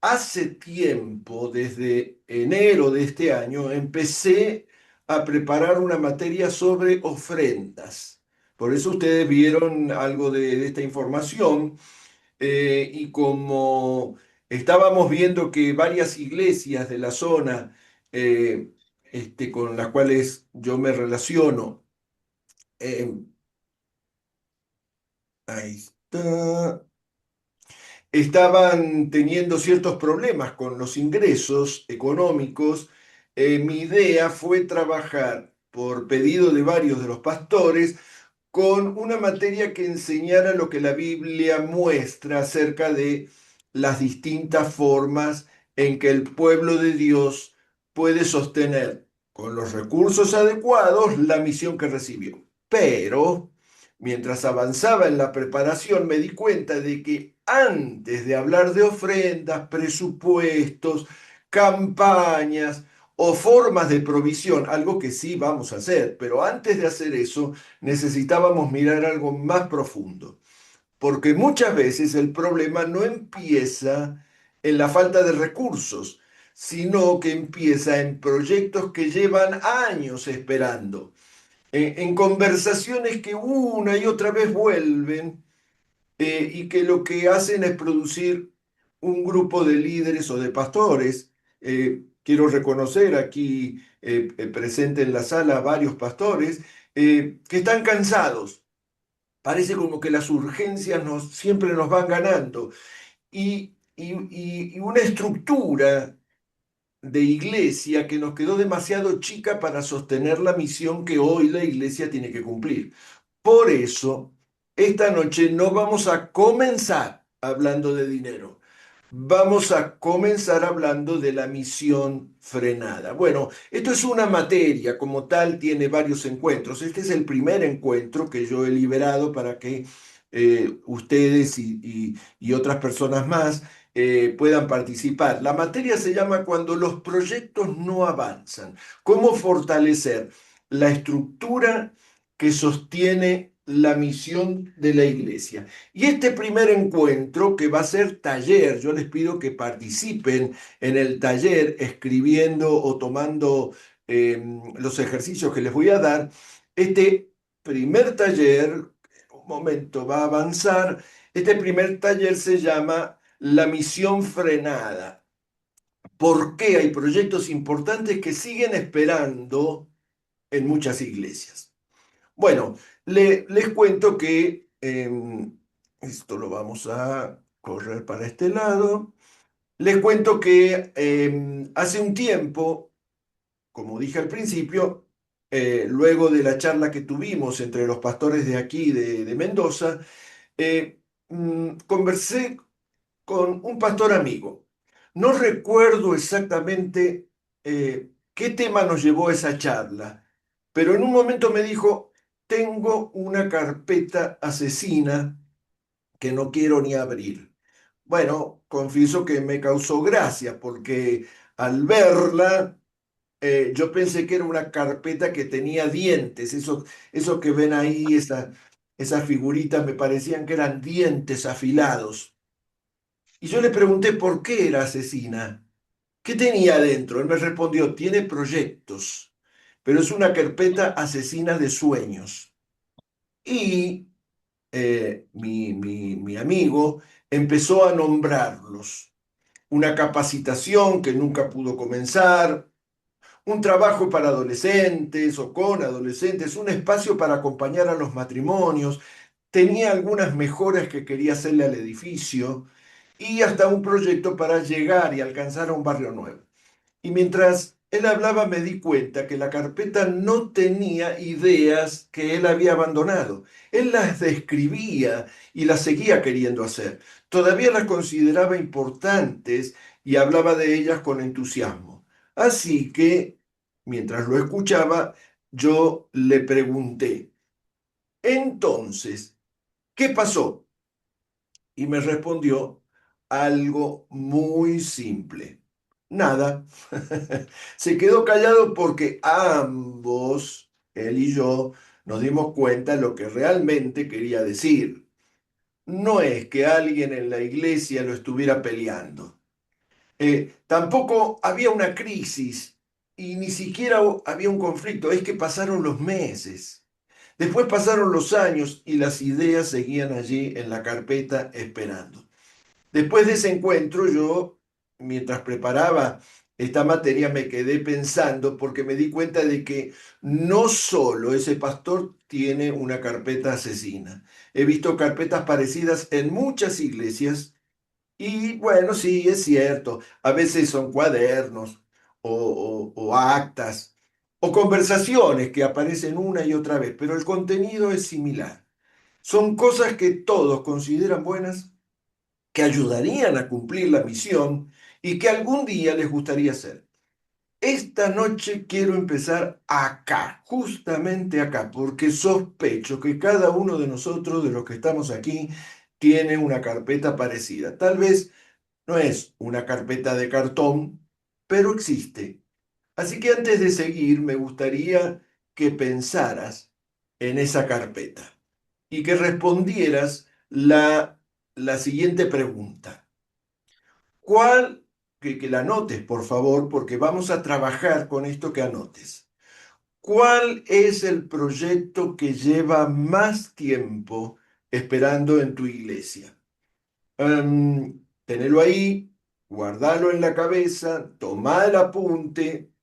hace tiempo, desde enero de este año, empecé a preparar una materia sobre ofrendas. Por eso ustedes vieron algo de esta información. Y como estábamos viendo que varias iglesias de la zona con las cuales yo me relaciono, eh, ahí está, estaban teniendo ciertos problemas con los ingresos económicos, mi idea fue trabajar por pedido de varios de los pastores con una materia que enseñara lo que la Biblia muestra acerca de las distintas formas en que el pueblo de Dios puede sostener con los recursos adecuados la misión que recibió. Pero mientras avanzaba en la preparación me di cuenta de que antes de hablar de ofrendas, presupuestos, campañas o formas de provisión, algo que sí vamos a hacer, pero antes de hacer eso necesitábamos mirar algo más profundo, porque muchas veces el problema no empieza en la falta de recursos, sino que empieza en proyectos que llevan años esperando, en conversaciones que una y otra vez vuelven y que lo que hacen es producir un grupo de líderes o de pastores. Quiero reconocer aquí presente en la sala varios pastores que están cansados. Parece como que las urgencias siempre nos van ganando y una estructura de iglesia que nos quedó demasiado chica para sostener la misión que hoy la iglesia tiene que cumplir. Por eso, esta noche no vamos a comenzar hablando de dinero. Vamos a comenzar hablando de la misión frenada. Bueno, esto es una materia, como tal, tiene varios encuentros. Este es el primer encuentro que yo he liberado para que ustedes y otras personas más puedan participar. La materia se llama Cuando los proyectos no avanzan. ¿Cómo fortalecer la estructura que sostiene la misión de la iglesia? Y este primer encuentro, que va a ser taller, yo les pido que participen en el taller escribiendo o tomando los ejercicios que les voy a dar. Este primer taller, un momento, va a avanzar. Este primer taller se llama La misión frenada. ¿Por qué hay proyectos importantes que siguen esperando en muchas iglesias? Bueno, les cuento que esto lo vamos a correr para este lado. Les cuento que hace un tiempo, como dije al principio, luego de la charla que tuvimos entre los pastores de aquí, de Mendoza, conversé con un pastor amigo. No recuerdo exactamente qué tema nos llevó a esa charla, pero en un momento me dijo, tengo una carpeta asesina que no quiero ni abrir. Bueno, confieso que me causó gracia porque al verla yo pensé que era una carpeta que tenía dientes, eso que ven ahí, esas figuritas me parecían que eran dientes afilados. Y yo le pregunté por qué era asesina. ¿Qué tenía adentro? Él me respondió, tiene proyectos, pero es una carpeta asesina de sueños. Y mi amigo empezó a nombrarlos. Una capacitación que nunca pudo comenzar, un trabajo para adolescentes o con adolescentes, un espacio para acompañar a los matrimonios, tenía algunas mejoras que quería hacerle al edificio y hasta un proyecto para llegar y alcanzar a un barrio nuevo. Y mientras él hablaba me di cuenta que la carpeta no tenía ideas que él había abandonado. Él las describía y las seguía queriendo hacer. Todavía las consideraba importantes y hablaba de ellas con entusiasmo. Así que, mientras lo escuchaba, yo le pregunté, entonces, ¿qué pasó? Y me respondió algo muy simple. Nada. Se quedó callado porque ambos, él y yo, nos dimos cuenta de lo que realmente quería decir. No es que alguien en la iglesia lo estuviera peleando. Tampoco había una crisis y ni siquiera había un conflicto. Es que pasaron los meses. Después pasaron los años y las ideas seguían allí en la carpeta esperando. Después de ese encuentro, yo, mientras preparaba esta materia, me quedé pensando porque me di cuenta de que no solo ese pastor tiene una carpeta asesina. He visto carpetas parecidas en muchas iglesias y bueno, sí, es cierto, a veces son cuadernos o actas o conversaciones que aparecen una y otra vez, pero el contenido es similar. Son cosas que todos consideran buenas, que ayudarían a cumplir la misión y que algún día les gustaría hacer. Esta noche quiero empezar acá, justamente acá, porque sospecho que cada uno de nosotros, de los que estamos aquí, tiene una carpeta parecida. Tal vez no es una carpeta de cartón, pero existe. Así que antes de seguir, me gustaría que pensaras en esa carpeta y que respondieras la siguiente pregunta. ¿Cuál, que la anotes, por favor, porque vamos a trabajar con esto que anotes? ¿Cuál es el proyecto que lleva más tiempo esperando en tu iglesia? Tenelo ahí, guardalo en la cabeza, toma el apunte.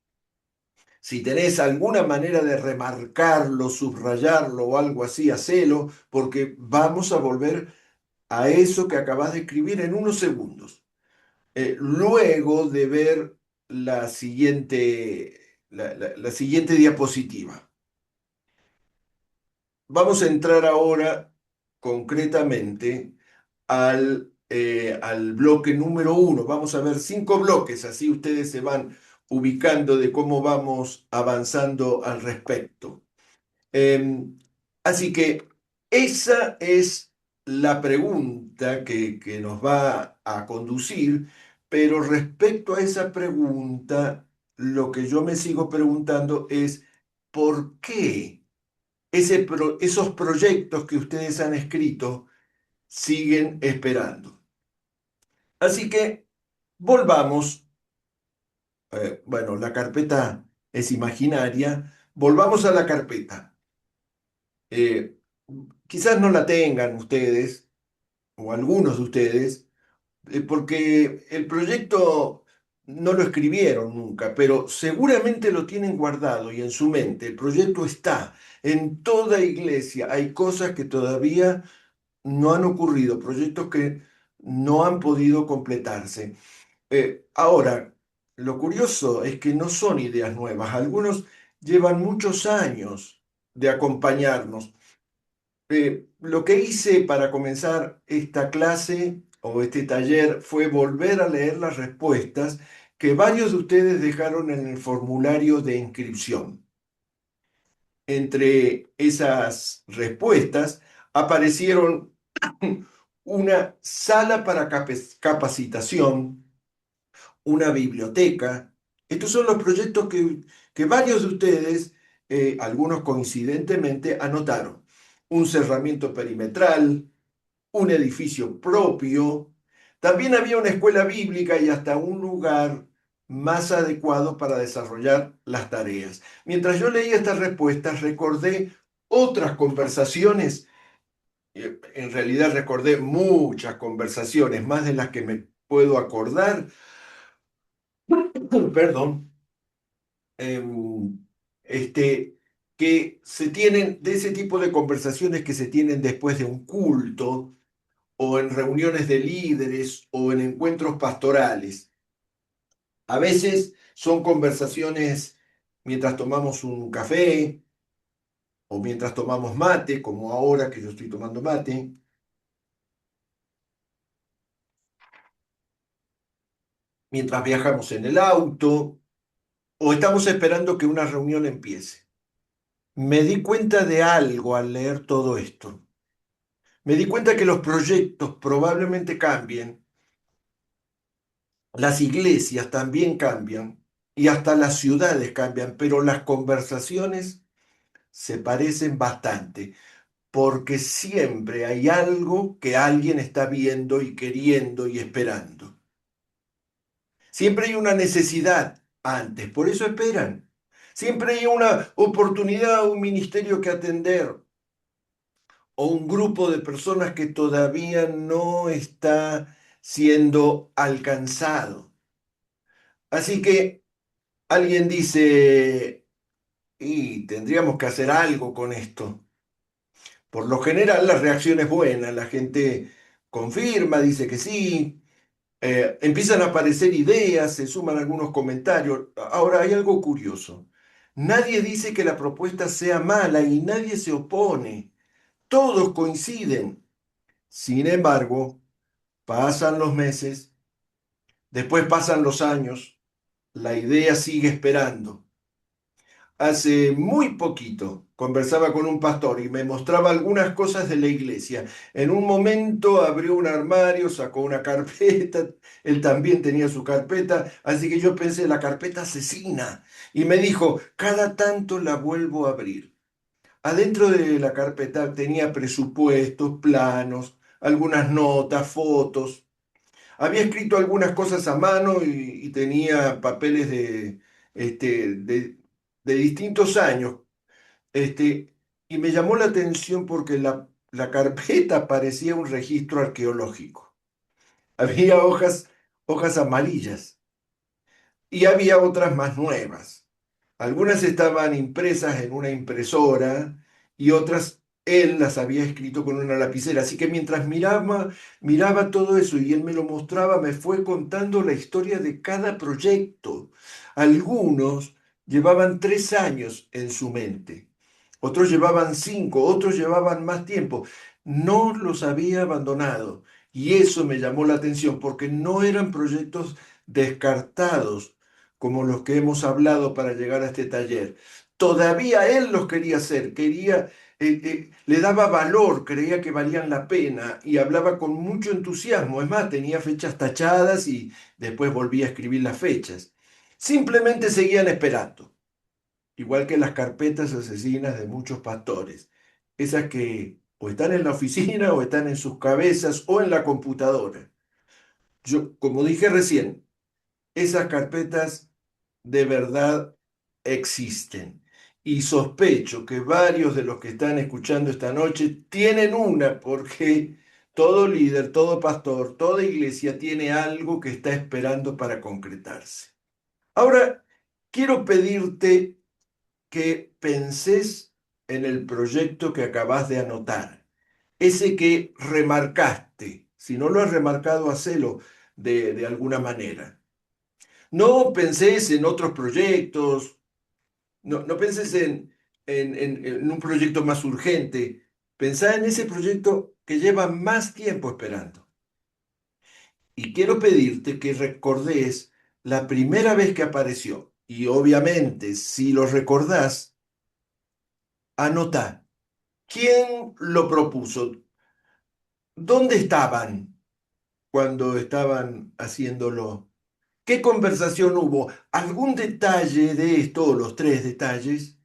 Si tenés alguna manera de remarcarlo, subrayarlo o algo así, hacelo, porque vamos a volver a eso que acabas de escribir en unos segundos. Luego de ver la siguiente diapositiva. Vamos a entrar ahora concretamente al bloque número uno. Vamos a ver 5 bloques, así ustedes se van ubicando de cómo vamos avanzando al respecto. Eh, Así que esa es la pregunta que nos va a conducir, pero respecto a esa pregunta, lo que yo me sigo preguntando es, ¿por qué esos proyectos que ustedes han escrito siguen esperando? Así que volvamos, bueno, la carpeta es imaginaria, volvamos a la carpeta. Eh, Quizás no la tengan ustedes, o algunos de ustedes, porque el proyecto no lo escribieron nunca, pero seguramente lo tienen guardado y en su mente. El proyecto está en toda iglesia. Hay cosas que todavía no han ocurrido, proyectos que no han podido completarse. Ahora, lo curioso es que no son ideas nuevas. Algunos llevan muchos años de acompañarnos. Lo que hice para comenzar esta clase o este taller fue volver a leer las respuestas que varios de ustedes dejaron en el formulario de inscripción. Entre esas respuestas aparecieron una sala para capacitación, una biblioteca. Estos son los proyectos que varios de ustedes, algunos coincidentemente, anotaron. Un cerramiento perimetral, un edificio propio. También había una escuela bíblica y hasta un lugar más adecuado para desarrollar las tareas. Mientras yo leía estas respuestas, recordé otras conversaciones. En realidad recordé muchas conversaciones, más de las que me puedo acordar. Perdón. em, este, que se tienen, de ese tipo de conversaciones que se tienen después de un culto o en reuniones de líderes o en encuentros pastorales. A veces son conversaciones mientras tomamos un café o mientras tomamos mate, como ahora que yo estoy tomando mate, mientras viajamos en el auto o estamos esperando que una reunión empiece. Me di cuenta de algo al leer todo esto. Me di cuenta que los proyectos probablemente cambien, las iglesias también cambian y hasta las ciudades cambian, pero las conversaciones se parecen bastante, porque siempre hay algo que alguien está viendo y queriendo y esperando. Siempre hay una necesidad antes, por eso esperan. Siempre hay una oportunidad, un ministerio que atender o un grupo de personas que todavía no está siendo alcanzado. Así que alguien dice, y tendríamos que hacer algo con esto. Por lo general, la reacción es buena, la gente confirma, dice que sí, empiezan a aparecer ideas, se suman algunos comentarios. Ahora, hay algo curioso. Nadie dice que la propuesta sea mala y nadie se opone. Todos coinciden. Sin embargo, pasan los meses, después pasan los años, la idea sigue esperando. Hace muy poquito conversaba con un pastor y me mostraba algunas cosas de la iglesia. En un momento abrió un armario, sacó una carpeta, él también tenía su carpeta, así que yo pensé, la carpeta asesina. Y me dijo, cada tanto la vuelvo a abrir. Adentro de la carpeta tenía presupuestos, planos, algunas notas, fotos. Había escrito algunas cosas a mano y tenía papeles este, de, de distintos años. Este, y me llamó la atención porque la carpeta parecía un registro arqueológico. Había hojas amarillas y había otras más nuevas. Algunas estaban impresas en una impresora y otras él las había escrito con una lapicera. Así que mientras miraba todo eso y él me lo mostraba, me fue contando la historia de cada proyecto. Algunos llevaban 3 años en su mente, otros llevaban 5, otros llevaban más tiempo. No los había abandonado y eso me llamó la atención porque no eran proyectos descartados como los que hemos hablado para llegar a este taller. Todavía él los quería hacer, le daba valor, creía que valían la pena y hablaba con mucho entusiasmo. Es más, tenía fechas tachadas y después volvía a escribir las fechas. Simplemente seguían esperando, igual que las carpetas asesinas de muchos pastores, esas que o están en la oficina o están en sus cabezas o en la computadora. Yo, como dije recién, esas carpetas de verdad existen. Y sospecho que varios de los que están escuchando esta noche tienen una, porque todo líder, todo pastor, toda iglesia tiene algo que está esperando para concretarse. Ahora, quiero pedirte que pensés en el proyecto que acabas de anotar, ese que remarcaste. Si no lo has remarcado, hacelo de alguna manera. No pensés en otros proyectos, no penses en un proyecto más urgente. Pensá en ese proyecto que lleva más tiempo esperando. Y quiero pedirte que recordés la primera vez que apareció. Y obviamente, si lo recordás, anotá. ¿Quién lo propuso? ¿Dónde estaban cuando estaban haciéndolo? ¿Qué conversación hubo? ¿Algún detalle de esto, o los 3 detalles,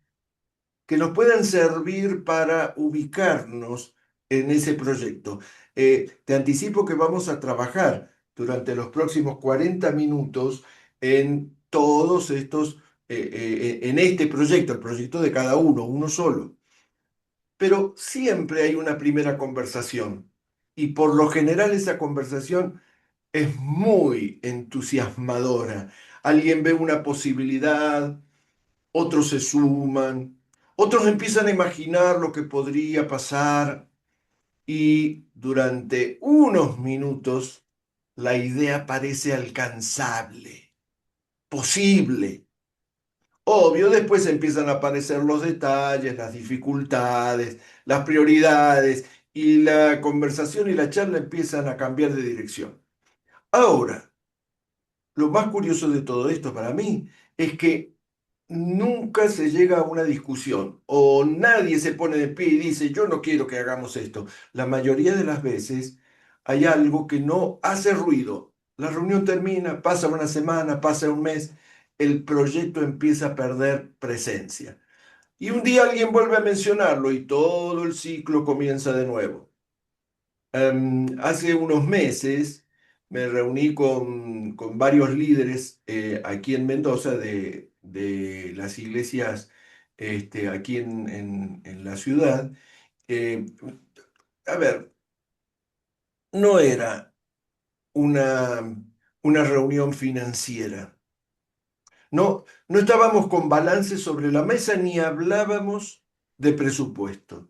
que nos puedan servir para ubicarnos en ese proyecto? Te anticipo que vamos a trabajar durante los próximos 40 minutos en todos estos, en este proyecto, el proyecto de cada uno solo. Pero siempre hay una primera conversación y por lo general esa conversación es muy entusiasmadora. Alguien ve una posibilidad, otros se suman, otros empiezan a imaginar lo que podría pasar y durante unos minutos la idea parece alcanzable, posible. Obvio, después empiezan a aparecer los detalles, las dificultades, las prioridades y la conversación y la charla empiezan a cambiar de dirección. Ahora, lo más curioso de todo esto para mí es que nunca se llega a una discusión o nadie se pone de pie y dice, yo no quiero que hagamos esto. La mayoría de las veces hay algo que no hace ruido. La reunión termina, pasa una semana, pasa un mes, el proyecto empieza a perder presencia. Y un día alguien vuelve a mencionarlo y todo el ciclo comienza de nuevo. Hace unos meses me reuní con varios líderes aquí en Mendoza de las iglesias aquí en la ciudad. Eh, a ver, no era una, una reunión financiera. No, no estábamos con balances sobre la mesa ni hablábamos de presupuesto.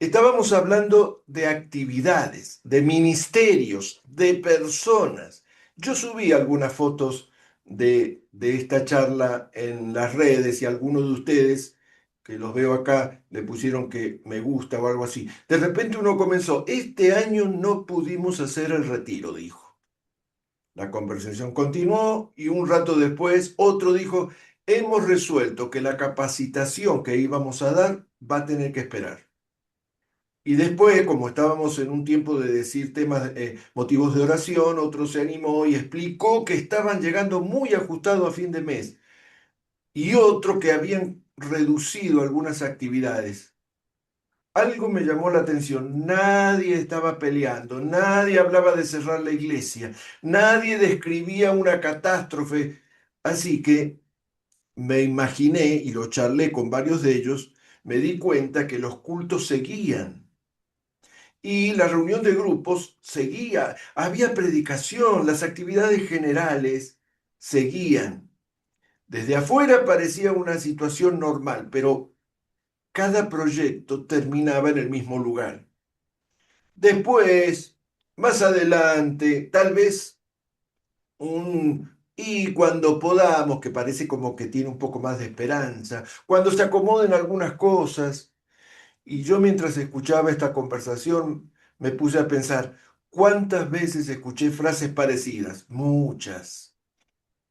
Estábamos hablando de actividades, de ministerios, de personas. Yo subí algunas fotos de esta charla en las redes y algunos de ustedes, que los veo acá, le pusieron que me gusta o algo así. De repente uno comenzó, este año no pudimos hacer el retiro, dijo. La conversación continuó y un rato después otro dijo, hemos resuelto que la capacitación que íbamos a dar va a tener que esperar. Y después, como estábamos en un tiempo de decir temas, motivos de oración, otro se animó y explicó que estaban llegando muy ajustados a fin de mes. Y otro que habían reducido algunas actividades. Algo me llamó la atención. Nadie estaba peleando, nadie hablaba de cerrar la iglesia, nadie describía una catástrofe. Así que me imaginé, y lo charlé con varios de ellos, me di cuenta que los cultos seguían. Y la reunión de grupos seguía, había predicación, las actividades generales seguían. Desde afuera parecía una situación normal, pero cada proyecto terminaba en el mismo lugar. Después, más adelante, tal vez y cuando podamos, que parece como que tiene un poco más de esperanza, cuando se acomoden algunas cosas. Y yo mientras escuchaba esta conversación me puse a pensar, ¿cuántas veces escuché frases parecidas? Muchas,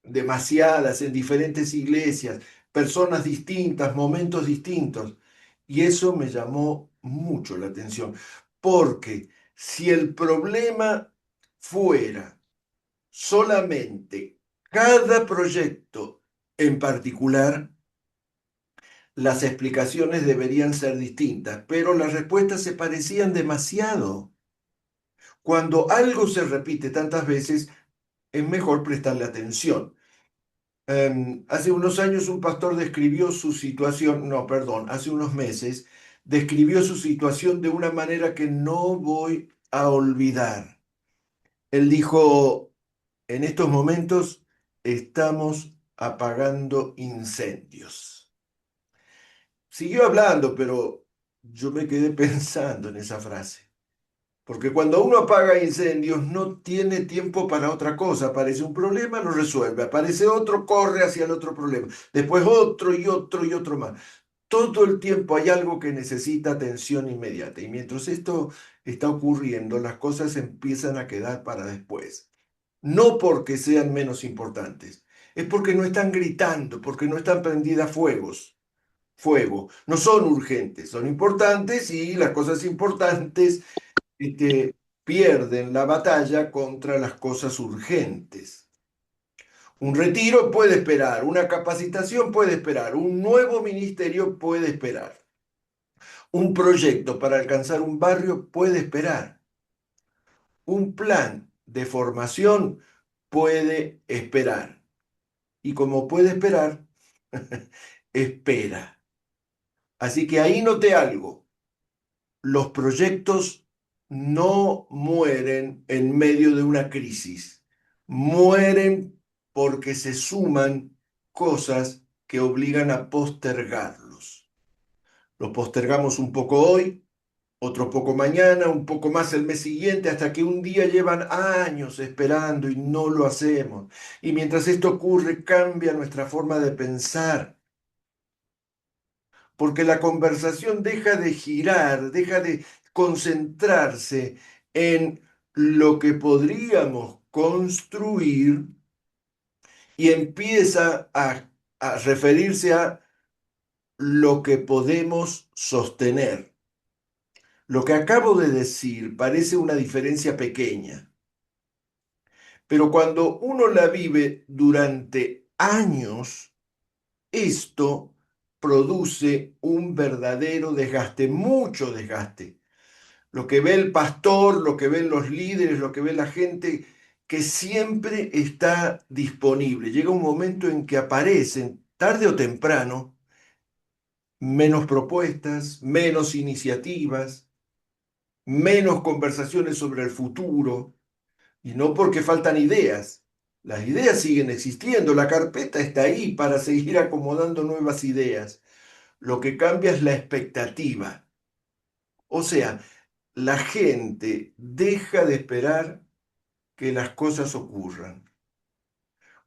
demasiadas, en diferentes iglesias, personas distintas, momentos distintos. Y eso me llamó mucho la atención, porque si el problema fuera solamente cada proyecto en particular, las explicaciones deberían ser distintas, pero las respuestas se parecían demasiado. Cuando algo se repite tantas veces, es mejor prestarle atención. Hace unos años un pastor describió su situación, no, perdón, hace unos meses, describió su situación de una manera que no voy a olvidar. Él dijo, en estos momentos estamos apagando incendios. Siguió hablando, pero yo me quedé pensando en esa frase. Porque cuando uno apaga incendios no tiene tiempo para otra cosa. Aparece un problema, lo resuelve. Aparece otro, corre hacia el otro problema. Después otro y otro y otro más. Todo el tiempo hay algo que necesita atención inmediata. Y mientras esto está ocurriendo, las cosas empiezan a quedar para después. No porque sean menos importantes. Es porque no están gritando, porque no están prendidas fuego. No son urgentes, son importantes y las cosas importantes este, pierden la batalla contra las cosas urgentes. Un retiro puede esperar, una capacitación puede esperar, un nuevo ministerio puede esperar, un proyecto para alcanzar un barrio puede esperar, un plan de formación puede esperar. Y como puede esperar, espera. Así que ahí noté algo. Los proyectos no mueren en medio de una crisis, mueren porque se suman cosas que obligan a postergarlos. Los postergamos un poco hoy, otro poco mañana, un poco más el mes siguiente, hasta que un día llevan años esperando y no lo hacemos. Y mientras esto ocurre, cambia nuestra forma de pensar porque la conversación deja de girar, deja de concentrarse en lo que podríamos construir y empieza a referirse a lo que podemos sostener. Lo que acabo de decir parece una diferencia pequeña, pero cuando uno la vive durante años, esto produce un verdadero desgaste, mucho desgaste. lo que ve el pastor, lo que ven los líderes, lo que ve la gente, que siempre está disponible. Llega un momento en que aparecen, tarde o temprano, menos propuestas, menos iniciativas, menos conversaciones sobre el futuro, y no porque faltan ideas. Las ideas siguen existiendo, la carpeta está ahí para seguir acomodando nuevas ideas. Lo que cambia es la expectativa. O sea, la gente deja de esperar que las cosas ocurran.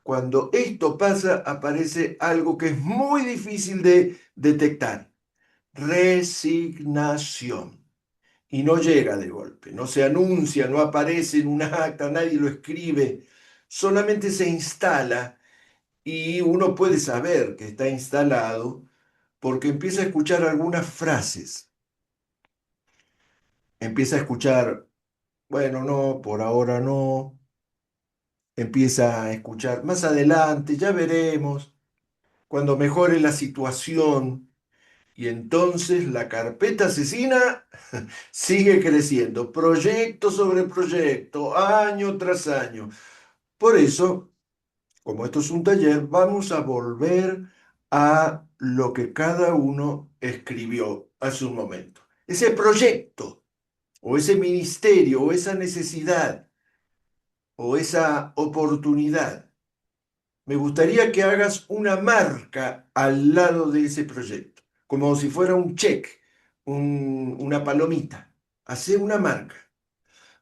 Cuando esto pasa, aparece algo que es muy difícil de detectar: resignación. Y no llega de golpe, no se anuncia, no aparece en una acta, nadie lo escribe, solamente se instala, y uno puede saber que está instalado porque empieza a escuchar algunas frases. Empieza a escuchar, bueno, no, por ahora no. Empieza a escuchar, más adelante, ya veremos, cuando mejore la situación. Y entonces la carpeta asesina sigue creciendo, proyecto sobre proyecto, año tras año. Por eso, como esto es un taller, vamos a volver a lo que cada uno escribió hace un momento. Ese proyecto, o ese ministerio, o esa necesidad, o esa oportunidad. Me gustaría que hagas una marca al lado de ese proyecto, como si fuera un check, una palomita. Hacé una marca,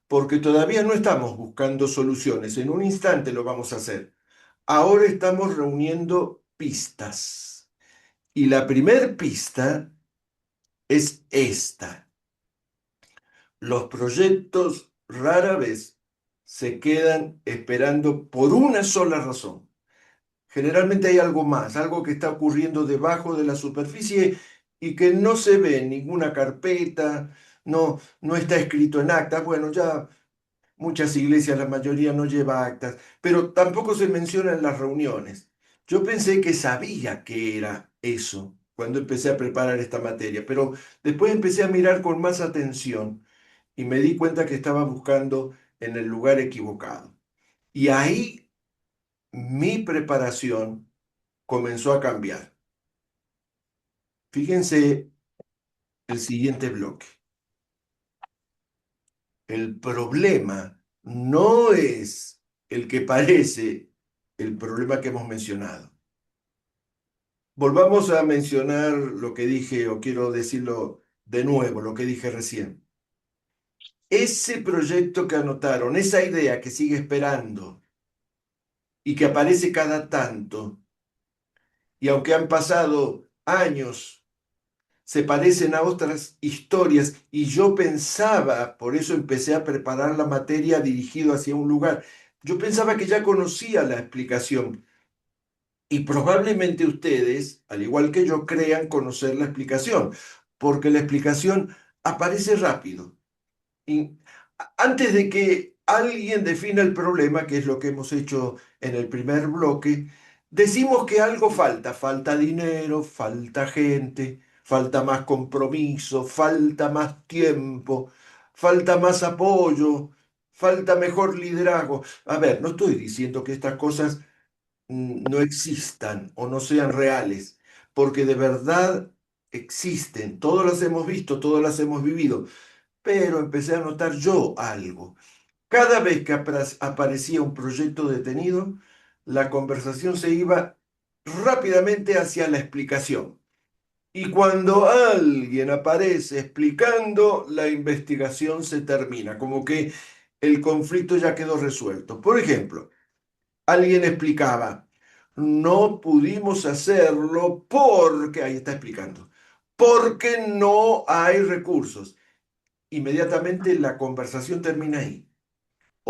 porque todavía no estamos buscando soluciones. En un instante lo vamos a hacer. Ahora estamos reuniendo pistas. Y la primer pista es esta: los proyectos rara vez se quedan esperando por una sola razón. Generalmente hay algo más, algo que está ocurriendo debajo de la superficie y que no se ve en ninguna carpeta, no está escrito en actas. Bueno, ya muchas iglesias, la mayoría no lleva actas, pero tampoco se menciona en las reuniones. Yo pensé que sabía qué era eso cuando empecé a preparar esta materia, pero después empecé a mirar con más atención y me di cuenta que estaba buscando en el lugar equivocado. Y ahí mi preparación comenzó a cambiar. Fíjense el siguiente bloque. El problema no es el que parece el problema que hemos mencionado. Volvamos a mencionar lo que dije, o quiero decirlo de nuevo, lo que dije recién. Ese proyecto que anotaron, esa idea que sigue esperando y que aparece cada tanto, y aunque han pasado años, se parecen a otras historias, y yo pensaba, por eso empecé a preparar la materia dirigido hacia un lugar, yo pensaba que ya conocía la explicación, y probablemente ustedes, al igual que yo, crean conocer la explicación, porque la explicación aparece rápido. Y antes de que alguien defina el problema, que es lo que hemos hecho en el primer bloque, decimos que algo falta. Falta dinero, falta gente, falta más compromiso, falta más tiempo, falta más apoyo, falta mejor liderazgo. A ver, no estoy diciendo que estas cosas no existan o no sean reales, porque de verdad existen. Todos las hemos visto, todos las hemos vivido, pero empecé a notar yo algo. Cada vez que aparecía un proyecto detenido, la conversación se iba rápidamente hacia la explicación. Y cuando alguien aparece explicando, la investigación se termina, como que el conflicto ya quedó resuelto. Por ejemplo, alguien explicaba, no pudimos hacerlo porque, ahí está explicando, porque no hay recursos. Inmediatamente la conversación termina ahí.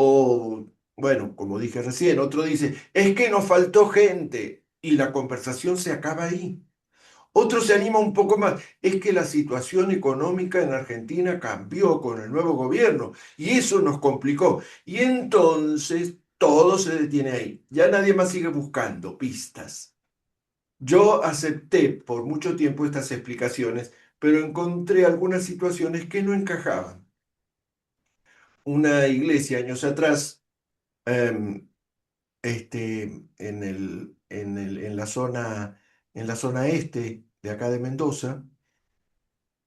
O, bueno, como dije recién, otro dice, es que nos faltó gente, y la conversación se acaba ahí. Otro se anima un poco más, es que la situación económica en Argentina cambió con el nuevo gobierno y eso nos complicó. Y entonces todo se detiene ahí. Ya nadie más sigue buscando pistas. Yo acepté por mucho tiempo estas explicaciones, pero encontré algunas situaciones que no encajaban. una iglesia años atrás, em, en la zona este de acá de Mendoza,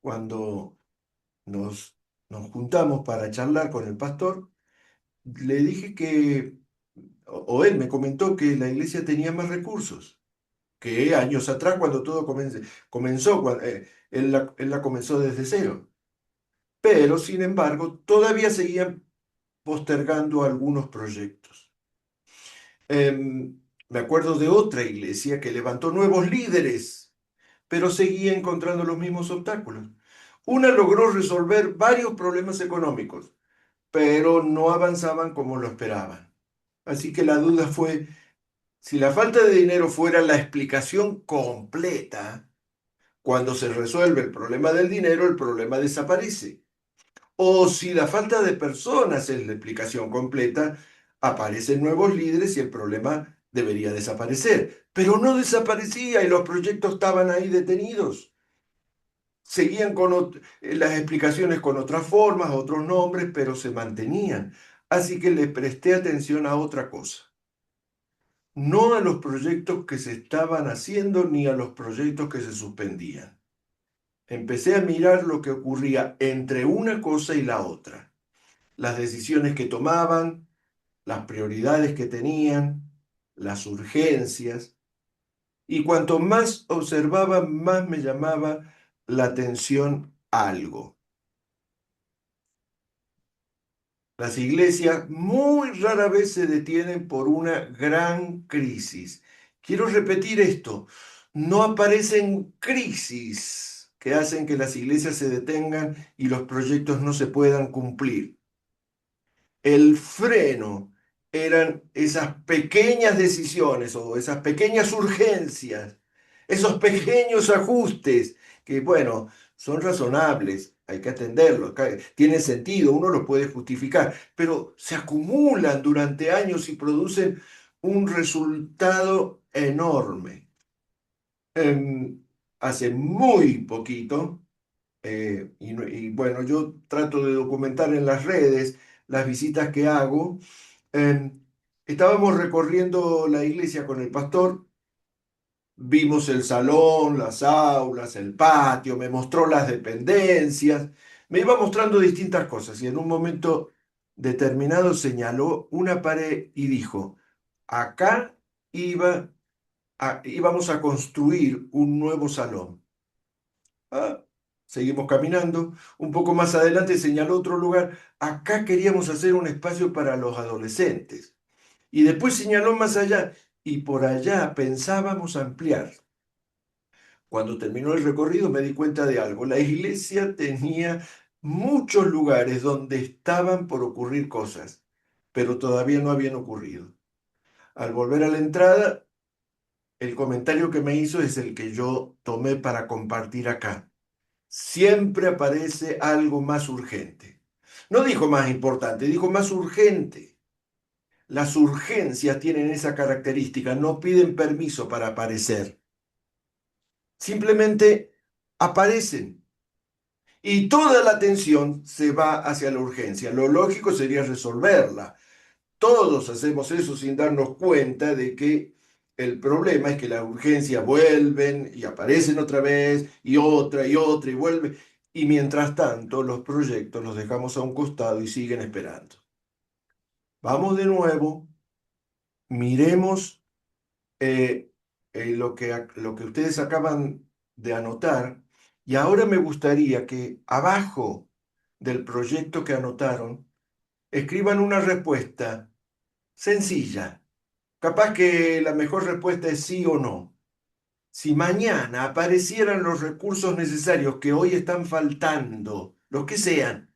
cuando nos, nos juntamos para charlar con el pastor, le dije que, o él me comentó que la iglesia tenía más recursos que años atrás cuando todo comenzó, él la comenzó desde cero. Pero, sin embargo, todavía seguían postergando algunos proyectos. Me acuerdo de otra iglesia que levantó nuevos líderes, pero seguía encontrando los mismos obstáculos. Una logró resolver varios problemas económicos, pero no avanzaban como lo esperaban. Así que la duda fue, si la falta de dinero fuera la explicación completa, cuando se resuelve el problema del dinero, el problema desaparece. O si la falta de personas es la explicación completa, aparecen nuevos líderes y el problema debería desaparecer. Pero no desaparecía y los proyectos estaban ahí detenidos. Seguían con las explicaciones con otras formas, otros nombres, pero se mantenían. Así que le presté atención a otra cosa. No a los proyectos que se estaban haciendo ni a los proyectos que se suspendían. Empecé a mirar lo que ocurría entre una cosa y la otra, las decisiones que tomaban, las prioridades que tenían, las urgencias, y cuanto más observaba, más me llamaba la atención algo. Las iglesias muy rara vez se detienen por una gran crisis. Quiero repetir esto, no aparecen crisis que hacen que las iglesias se detengan y los proyectos no se puedan cumplir. El freno eran esas pequeñas decisiones o esas pequeñas urgencias, esos pequeños ajustes que, bueno, son razonables, hay que atenderlos, tienen sentido, uno los puede justificar, pero se acumulan durante años y producen un resultado enorme. Hace muy poquito, bueno, yo trato de documentar en las redes las visitas que hago. Eh, Estábamos recorriendo la iglesia con el pastor, vimos el salón, las aulas, el patio, me mostró las dependencias, me iba mostrando distintas cosas y en un momento determinado señaló una pared y dijo, acá íbamos a construir un nuevo salón. Ah, seguimos caminando. Un poco más adelante señaló otro lugar. Acá queríamos hacer un espacio para los adolescentes. Y después señaló más allá. Y por allá pensábamos ampliar. Cuando terminó el recorrido me di cuenta de algo. La iglesia tenía muchos lugares donde estaban por ocurrir cosas, pero todavía no habían ocurrido. Al volver a la entrada, el comentario que me hizo es el que yo tomé para compartir acá. Siempre aparece algo más urgente. No dijo más importante, dijo más urgente. Las urgencias tienen esa característica, no piden permiso para aparecer. Simplemente aparecen. Y toda la atención se va hacia la urgencia. Lo lógico sería resolverla. Todos hacemos eso sin darnos cuenta de que el problema es que las urgencias vuelven y aparecen otra vez y otra y vuelven. Y mientras tanto, los proyectos los dejamos a un costado y siguen esperando. Vamos de nuevo, miremos lo que ustedes acaban de anotar y ahora me gustaría que abajo del proyecto que anotaron escriban una respuesta sencilla. Capaz que la mejor respuesta es sí o no. Si mañana aparecieran los recursos necesarios que hoy están faltando, los que sean,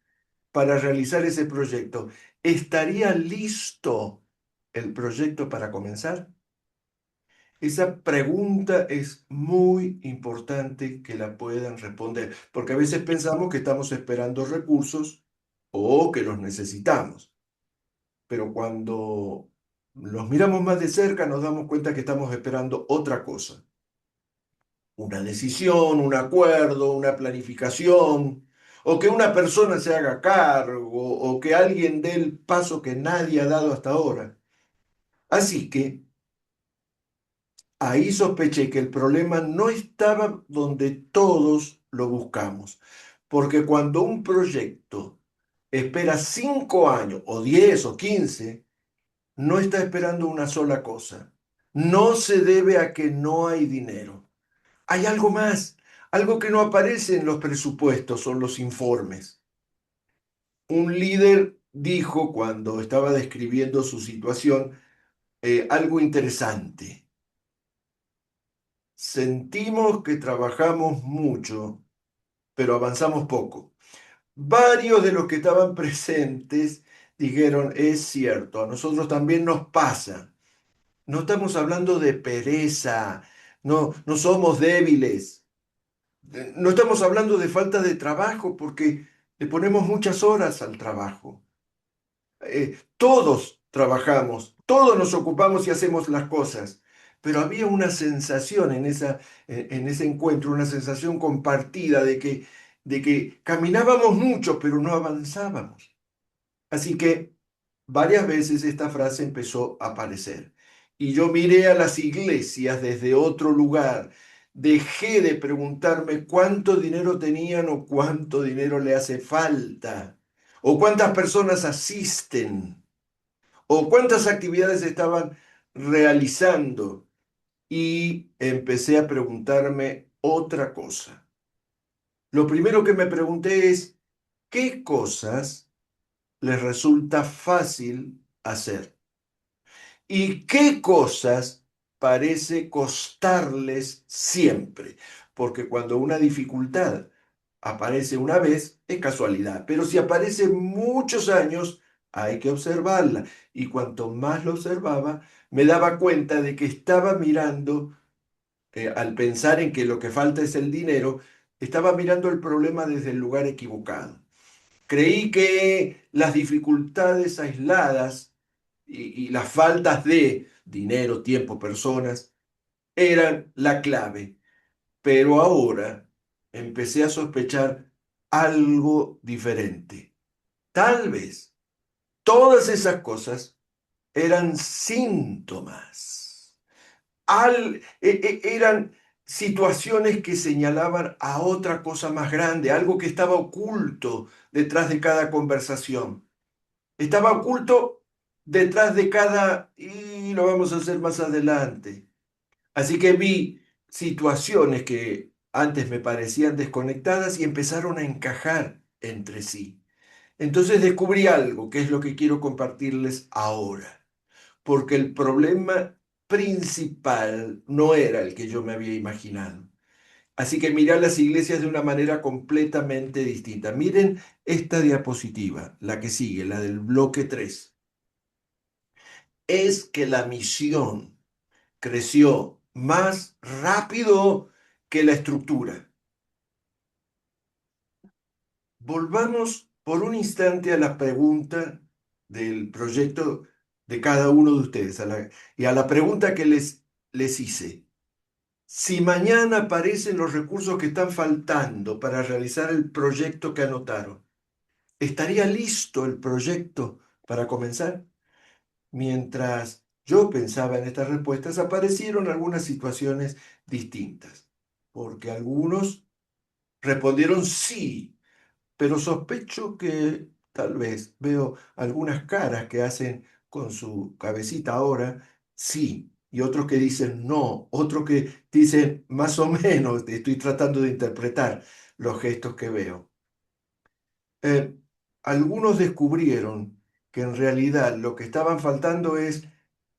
para realizar ese proyecto, ¿estaría listo el proyecto para comenzar? Esa pregunta es muy importante que la puedan responder, porque a veces pensamos que estamos esperando recursos o que los necesitamos, pero cuando los miramos más de cerca nos damos cuenta que estamos esperando otra cosa, una decisión, un acuerdo, una planificación, o que una persona se haga cargo, o que alguien dé el paso que nadie ha dado hasta ahora. Así que ahí sospeché que el problema no estaba donde todos lo buscamos, porque cuando un proyecto espera 5 años, o 10 o 15, no está esperando una sola cosa. No se debe a que no hay dinero. Hay algo más, algo que no aparece en los presupuestos o en los informes. Un líder dijo cuando estaba describiendo su situación algo interesante. Sentimos que trabajamos mucho, pero avanzamos poco. Varios de los que estaban presentes dijeron, es cierto, a nosotros también nos pasa. No estamos hablando de pereza, no somos débiles. No estamos hablando de falta de trabajo porque le ponemos muchas horas al trabajo. Todos trabajamos, todos nos ocupamos y hacemos las cosas, pero había una sensación en ese encuentro, una sensación compartida de que caminábamos mucho, pero no avanzábamos. Así que varias veces esta frase empezó a aparecer. Y yo miré a las iglesias desde otro lugar. Dejé de preguntarme cuánto dinero tenían o cuánto dinero le hace falta, o cuántas personas asisten, o cuántas actividades estaban realizando. Y empecé a preguntarme otra cosa. Lo primero que me pregunté es, ¿qué cosas les resulta fácil hacer? ¿Y qué cosas parece costarles siempre? Porque cuando una dificultad aparece una vez, es casualidad, pero si aparece muchos años, hay que observarla. Y cuanto más lo observaba, me daba cuenta de que estaba mirando, al pensar en que lo que falta es el dinero, estaba mirando el problema desde el lugar equivocado. Creí que las dificultades aisladas y las faltas de dinero, tiempo, personas eran la clave, pero ahora empecé a sospechar algo diferente. Tal vez todas esas cosas eran síntomas, eran situaciones que señalaban a otra cosa más grande, algo que estaba oculto detrás de cada conversación. Estaba oculto detrás de cada, y lo vamos a hacer más adelante. Así que vi situaciones que antes me parecían desconectadas y empezaron a encajar entre sí. Entonces descubrí algo, que es lo que quiero compartirles ahora, porque el problema principal no era el que yo me había imaginado. Así que miré a las iglesias de una manera completamente distinta. Miren esta diapositiva, la que sigue, la del bloque 3. Es que la misión creció más rápido que la estructura. Volvamos por un instante a la pregunta del proyecto de cada uno de ustedes y a la pregunta que les hice. Si mañana aparecen los recursos que están faltando para realizar el proyecto que anotaron, ¿estaría listo el proyecto para comenzar? Mientras yo pensaba en estas respuestas, aparecieron algunas situaciones distintas, porque algunos respondieron sí, pero sospecho que tal vez veo algunas caras que hacen con su cabecita ahora sí, y otros que dicen no, otros que dicen más o menos, estoy tratando de interpretar los gestos que veo. eh, Algunos descubrieron que en realidad lo que estaban faltando es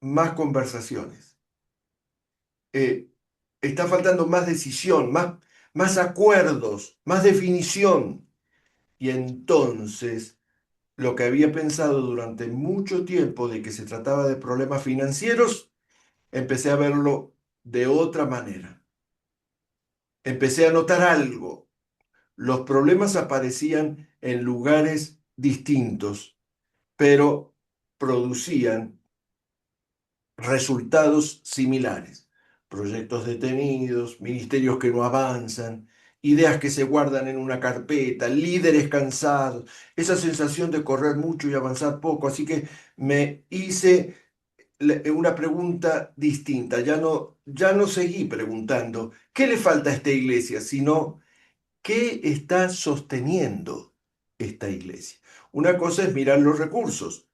más conversaciones. Eh, Está faltando más decisión, más acuerdos, más definición. Y entonces, lo que había pensado durante mucho tiempo de que se trataba de problemas financieros, empecé a verlo de otra manera. Empecé a notar algo. Los problemas aparecían en lugares distintos, pero producían resultados similares. Proyectos detenidos, ministerios que no avanzan, ideas que se guardan en una carpeta, líderes cansados, esa sensación de correr mucho y avanzar poco. Así que me hice una pregunta distinta. Ya no seguí preguntando qué le falta a esta iglesia, sino qué está sosteniendo esta iglesia. Una cosa es mirar los recursos,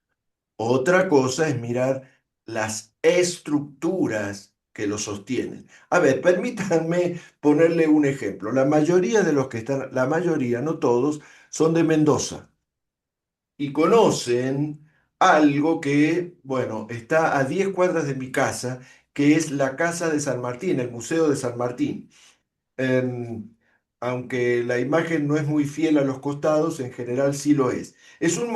otra cosa es mirar las estructuras que lo sostienen. A ver, permítanme ponerle un ejemplo. La mayoría de los que están, la mayoría, no todos, son de Mendoza y conocen algo que, bueno, está a 10 cuadras de mi casa, que es la Casa de San Martín, el Museo de San Martín. Em, Aunque la imagen no es muy fiel a los costados, en general sí lo es. Es un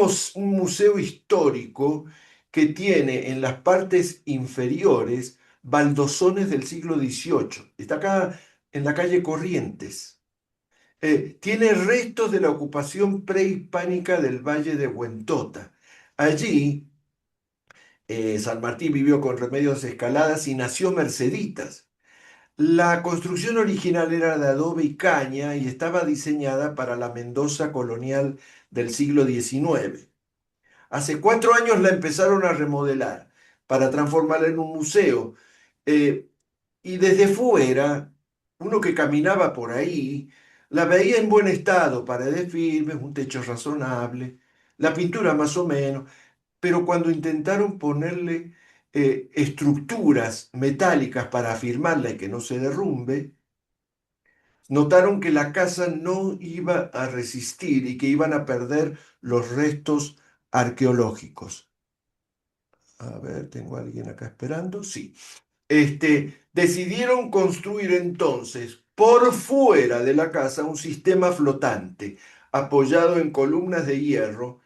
museo histórico que tiene en las partes inferiores baldosones del siglo XVIII. Está acá en la calle Corrientes. Tiene restos de la ocupación prehispánica del Valle de Huentota. Allí, San Martín vivió con Remedios Escaladas y nació Merceditas. La construcción original era de adobe y caña y estaba diseñada para la Mendoza colonial del siglo XIX. Hace 4 años la empezaron a remodelar para transformarla en un museo. Eh, y desde fuera, uno que caminaba por ahí, la veía en buen estado, paredes firmes, un techo razonable, la pintura más o menos, pero cuando intentaron ponerle estructuras metálicas para afirmarla y que no se derrumbe, notaron que la casa no iba a resistir y que iban a perder los restos arqueológicos. A ver, ¿tengo a alguien acá esperando? Sí. Decidieron construir entonces por fuera de la casa un sistema flotante apoyado en columnas de hierro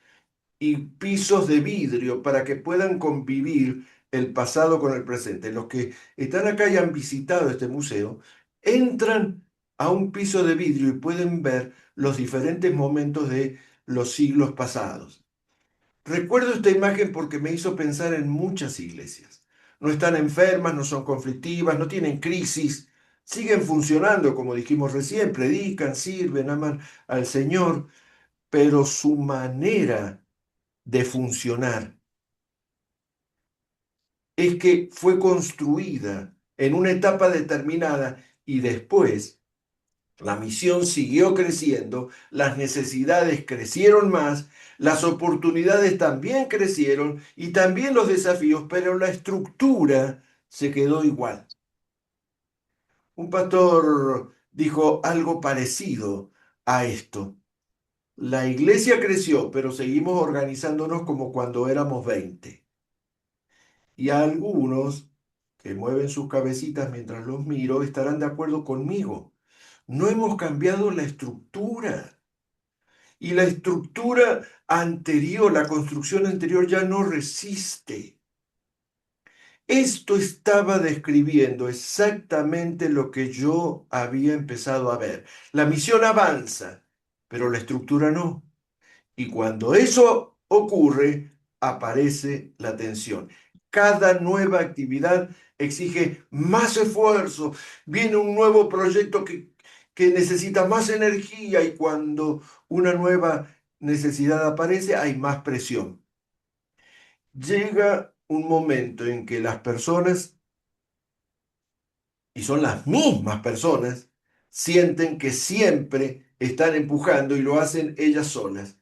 y pisos de vidrio para que puedan convivir el pasado con el presente. Los que están acá y han visitado este museo entran a un piso de vidrio y pueden ver los diferentes momentos de los siglos pasados. Recuerdo esta imagen porque me hizo pensar en muchas iglesias. No están enfermas, no son conflictivas, no tienen crisis, siguen funcionando, como dijimos recién, predican, sirven, aman al Señor, pero su manera de funcionar es que fue construida en una etapa determinada y después la misión siguió creciendo, las necesidades crecieron más, las oportunidades también crecieron y también los desafíos, pero la estructura se quedó igual. Un pastor dijo algo parecido a esto. La iglesia creció, pero seguimos organizándonos como cuando éramos 20. Y algunos que mueven sus cabecitas mientras los miro estarán de acuerdo conmigo. No hemos cambiado la estructura. Y la estructura anterior, la construcción anterior ya no resiste. Esto estaba describiendo exactamente lo que yo había empezado a ver. La misión avanza, pero la estructura no. Y cuando eso ocurre, aparece la tensión. Cada nueva actividad exige más esfuerzo. Viene un nuevo proyecto que necesita más energía y cuando una nueva necesidad aparece, hay más presión. Llega un momento en que las personas, y son las mismas personas, sienten que siempre están empujando y lo hacen ellas solas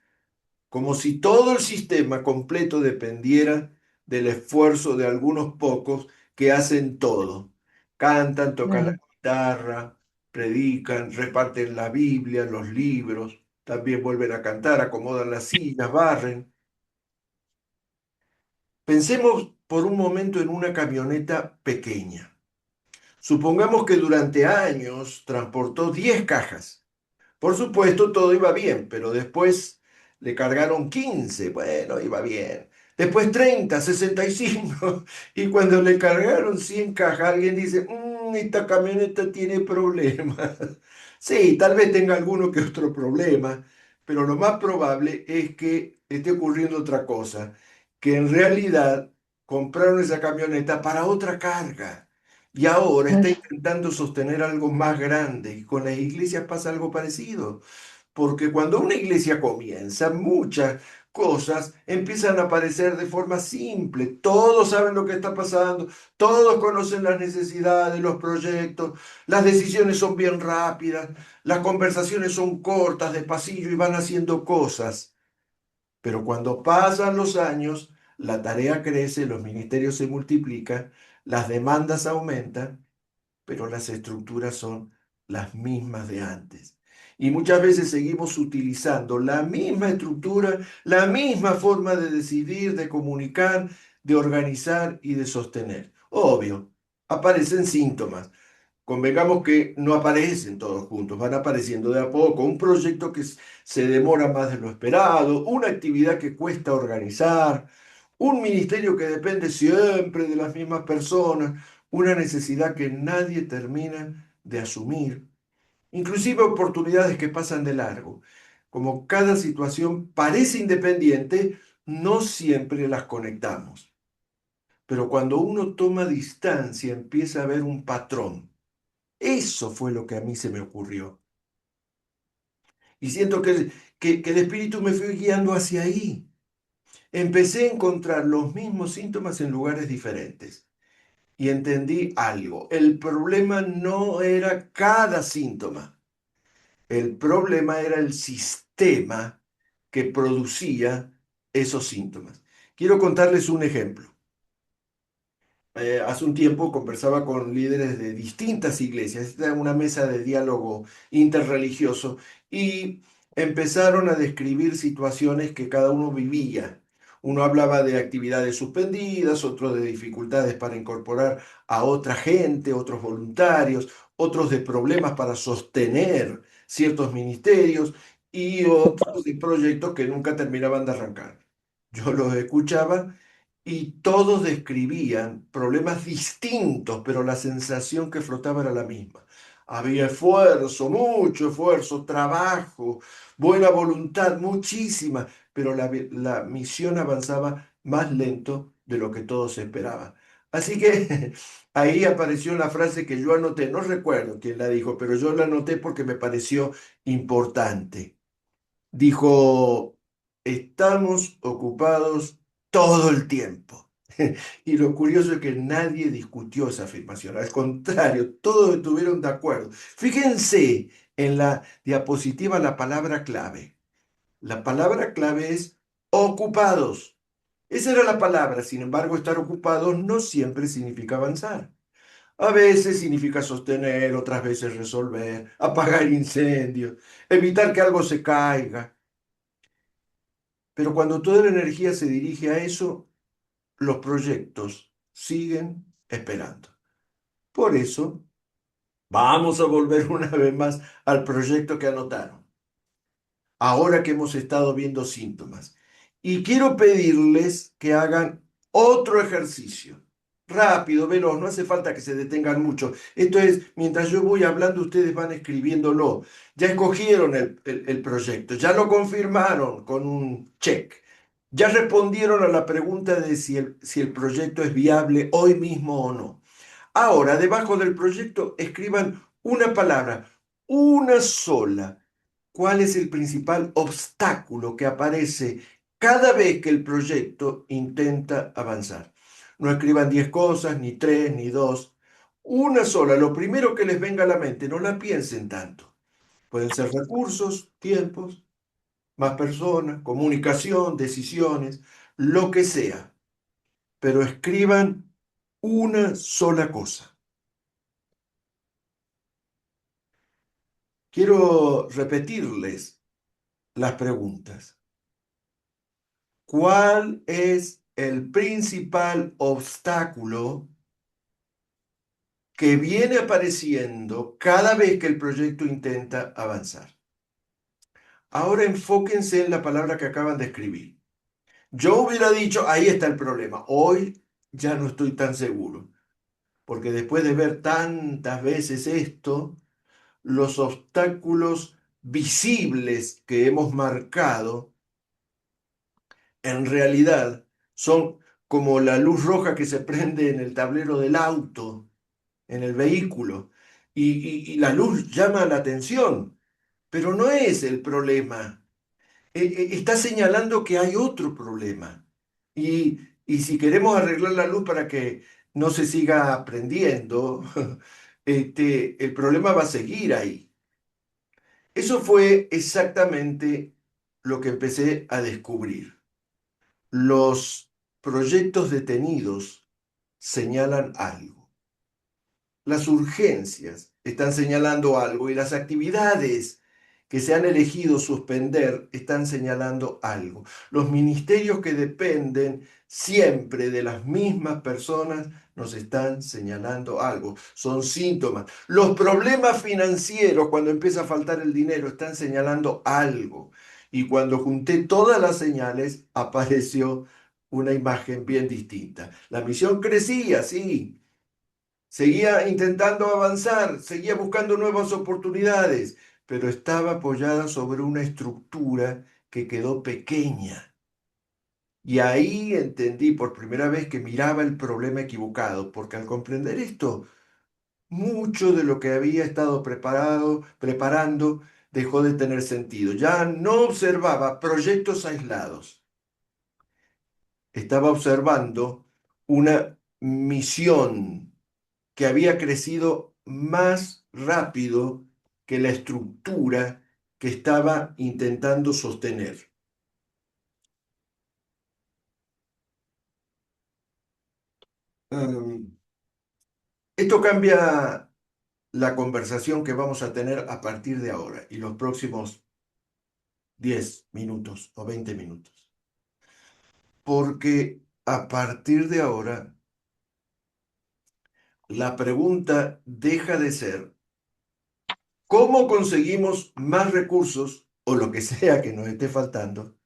como si todo el sistema completo dependiera del esfuerzo de algunos pocos que hacen todo. Cantan, tocan la Claro. guitarra, predican, reparten la Biblia, los libros, también vuelven a cantar, acomodan las sillas, barren. Pensemos por un momento en una camioneta pequeña. Supongamos que durante años transportó 10 cajas. Por supuesto, todo iba bien, pero después le cargaron 15. Bueno, iba bien. Después 30, 65. Y cuando le cargaron 100 cajas, alguien dice, esta camioneta tiene problemas. Sí, tal vez tenga alguno que otro problema, pero lo más probable es que esté ocurriendo otra cosa, que en realidad compraron esa camioneta para otra carga. y ahora está Uf, intentando sostener algo más grande. Y con las iglesias pasa algo parecido. Porque cuando una iglesia comienza, muchas cosas empiezan a aparecer de forma simple. Todos saben lo que está pasando, todos conocen las necesidades, los proyectos, las decisiones son bien rápidas, las conversaciones son cortas, de pasillo y van haciendo cosas. Pero cuando pasan los años, la tarea crece, los ministerios se multiplican, las demandas aumentan, pero las estructuras son las mismas de antes. Y muchas veces seguimos utilizando la misma estructura, la misma forma de decidir, de comunicar, de organizar y de sostener. Obvio, aparecen síntomas. Convengamos que no aparecen todos juntos, van apareciendo de a poco. Un proyecto que se demora más de lo esperado, una actividad que cuesta organizar, un ministerio que depende siempre de las mismas personas, una necesidad que nadie termina de asumir, inclusive oportunidades que pasan de largo. Como cada situación parece independiente, no siempre las conectamos. Pero cuando uno toma distancia, empieza a ver un patrón. Eso fue lo que a mí se me ocurrió. Y siento que el espíritu me fue guiando hacia ahí. Empecé a encontrar los mismos síntomas en lugares diferentes. Y entendí algo. El problema no era cada síntoma. El problema era el sistema que producía esos síntomas. Quiero contarles un ejemplo. Hace un tiempo conversaba con líderes de distintas iglesias, esta era una mesa de diálogo interreligioso, y empezaron a describir situaciones que cada uno vivía. Uno hablaba de actividades suspendidas, otro de dificultades para incorporar a otra gente, otros voluntarios, otros de problemas para sostener ciertos ministerios y otros de proyectos que nunca terminaban de arrancar. Yo los escuchaba y todos describían problemas distintos, pero la sensación que flotaba era la misma. Había esfuerzo, mucho esfuerzo, trabajo, buena voluntad, muchísima, pero la misión avanzaba más lento de lo que todos esperaban. Así que ahí apareció la frase que yo anoté, no recuerdo quién la dijo, pero yo la anoté porque me pareció importante. Dijo, estamos ocupados todo el tiempo. Y lo curioso es que nadie discutió esa afirmación. Al contrario, todos estuvieron de acuerdo. Fíjense en la diapositiva la palabra clave. La palabra clave es ocupados. Esa era la palabra. Sin embargo, estar ocupados no siempre significa avanzar. A veces significa sostener, otras veces resolver, apagar incendios, evitar que algo se caiga. Pero cuando toda la energía se dirige a eso, los proyectos siguen esperando. Por eso, vamos a volver una vez más al proyecto que anotaron, ahora que hemos estado viendo síntomas. Y quiero pedirles que hagan otro ejercicio. Rápido, veloz, no hace falta que se detengan mucho. Esto es, mientras yo voy hablando, ustedes van escribiéndolo. Ya escogieron el proyecto, ya lo confirmaron con un check. Ya respondieron a la pregunta de si el proyecto es viable hoy mismo o no. Ahora, debajo del proyecto, escriban una palabra, una sola. ¿Cuál es el principal obstáculo que aparece cada vez que el proyecto intenta avanzar? No escriban 10 cosas, ni 3, ni 2. Una sola, lo primero que les venga a la mente, no la piensen tanto. Pueden ser recursos, tiempos, más personas, comunicación, decisiones, lo que sea. Pero escriban una sola cosa. Quiero repetirles las preguntas. ¿Cuál es el principal obstáculo que viene apareciendo cada vez que el proyecto intenta avanzar? Ahora enfóquense en la palabra que acaban de escribir. Yo hubiera dicho, ahí está el problema. Hoy ya no estoy tan seguro, porque después de ver tantas veces esto, los obstáculos visibles que hemos marcado en realidad son como la luz roja que se prende en el tablero del auto. en el vehículo y la luz llama la atención, pero no es el problema. Está señalando que hay otro problema. Y si queremos arreglar la luz para que no se siga prendiendo, el problema va a seguir ahí. Eso fue exactamente lo que empecé a descubrir. Los proyectos detenidos señalan algo. Las urgencias están señalando algo y las actividades que se han elegido suspender están señalando algo. Los ministerios que dependen siempre de las mismas personas nos están señalando algo. Son síntomas. Los problemas financieros, cuando empieza a faltar el dinero, están señalando algo. Y cuando junté todas las señales, apareció una imagen bien distinta. La misión crecía, sí, seguía intentando avanzar, seguía buscando nuevas oportunidades, pero estaba apoyada sobre una estructura que quedó pequeña. Y ahí entendí por primera vez que miraba el problema equivocado, porque al comprender esto, mucho de lo que había estado preparando dejó de tener sentido. Ya no observaba proyectos aislados, estaba observando una misión que había crecido más rápido que la estructura que estaba intentando sostener. Um, Esto cambia la conversación que vamos a tener a partir de ahora y los próximos 10 minutos o 20 minutos. Porque a partir de ahora, la pregunta deja de ser ¿cómo conseguimos más recursos o lo que sea que nos esté faltando?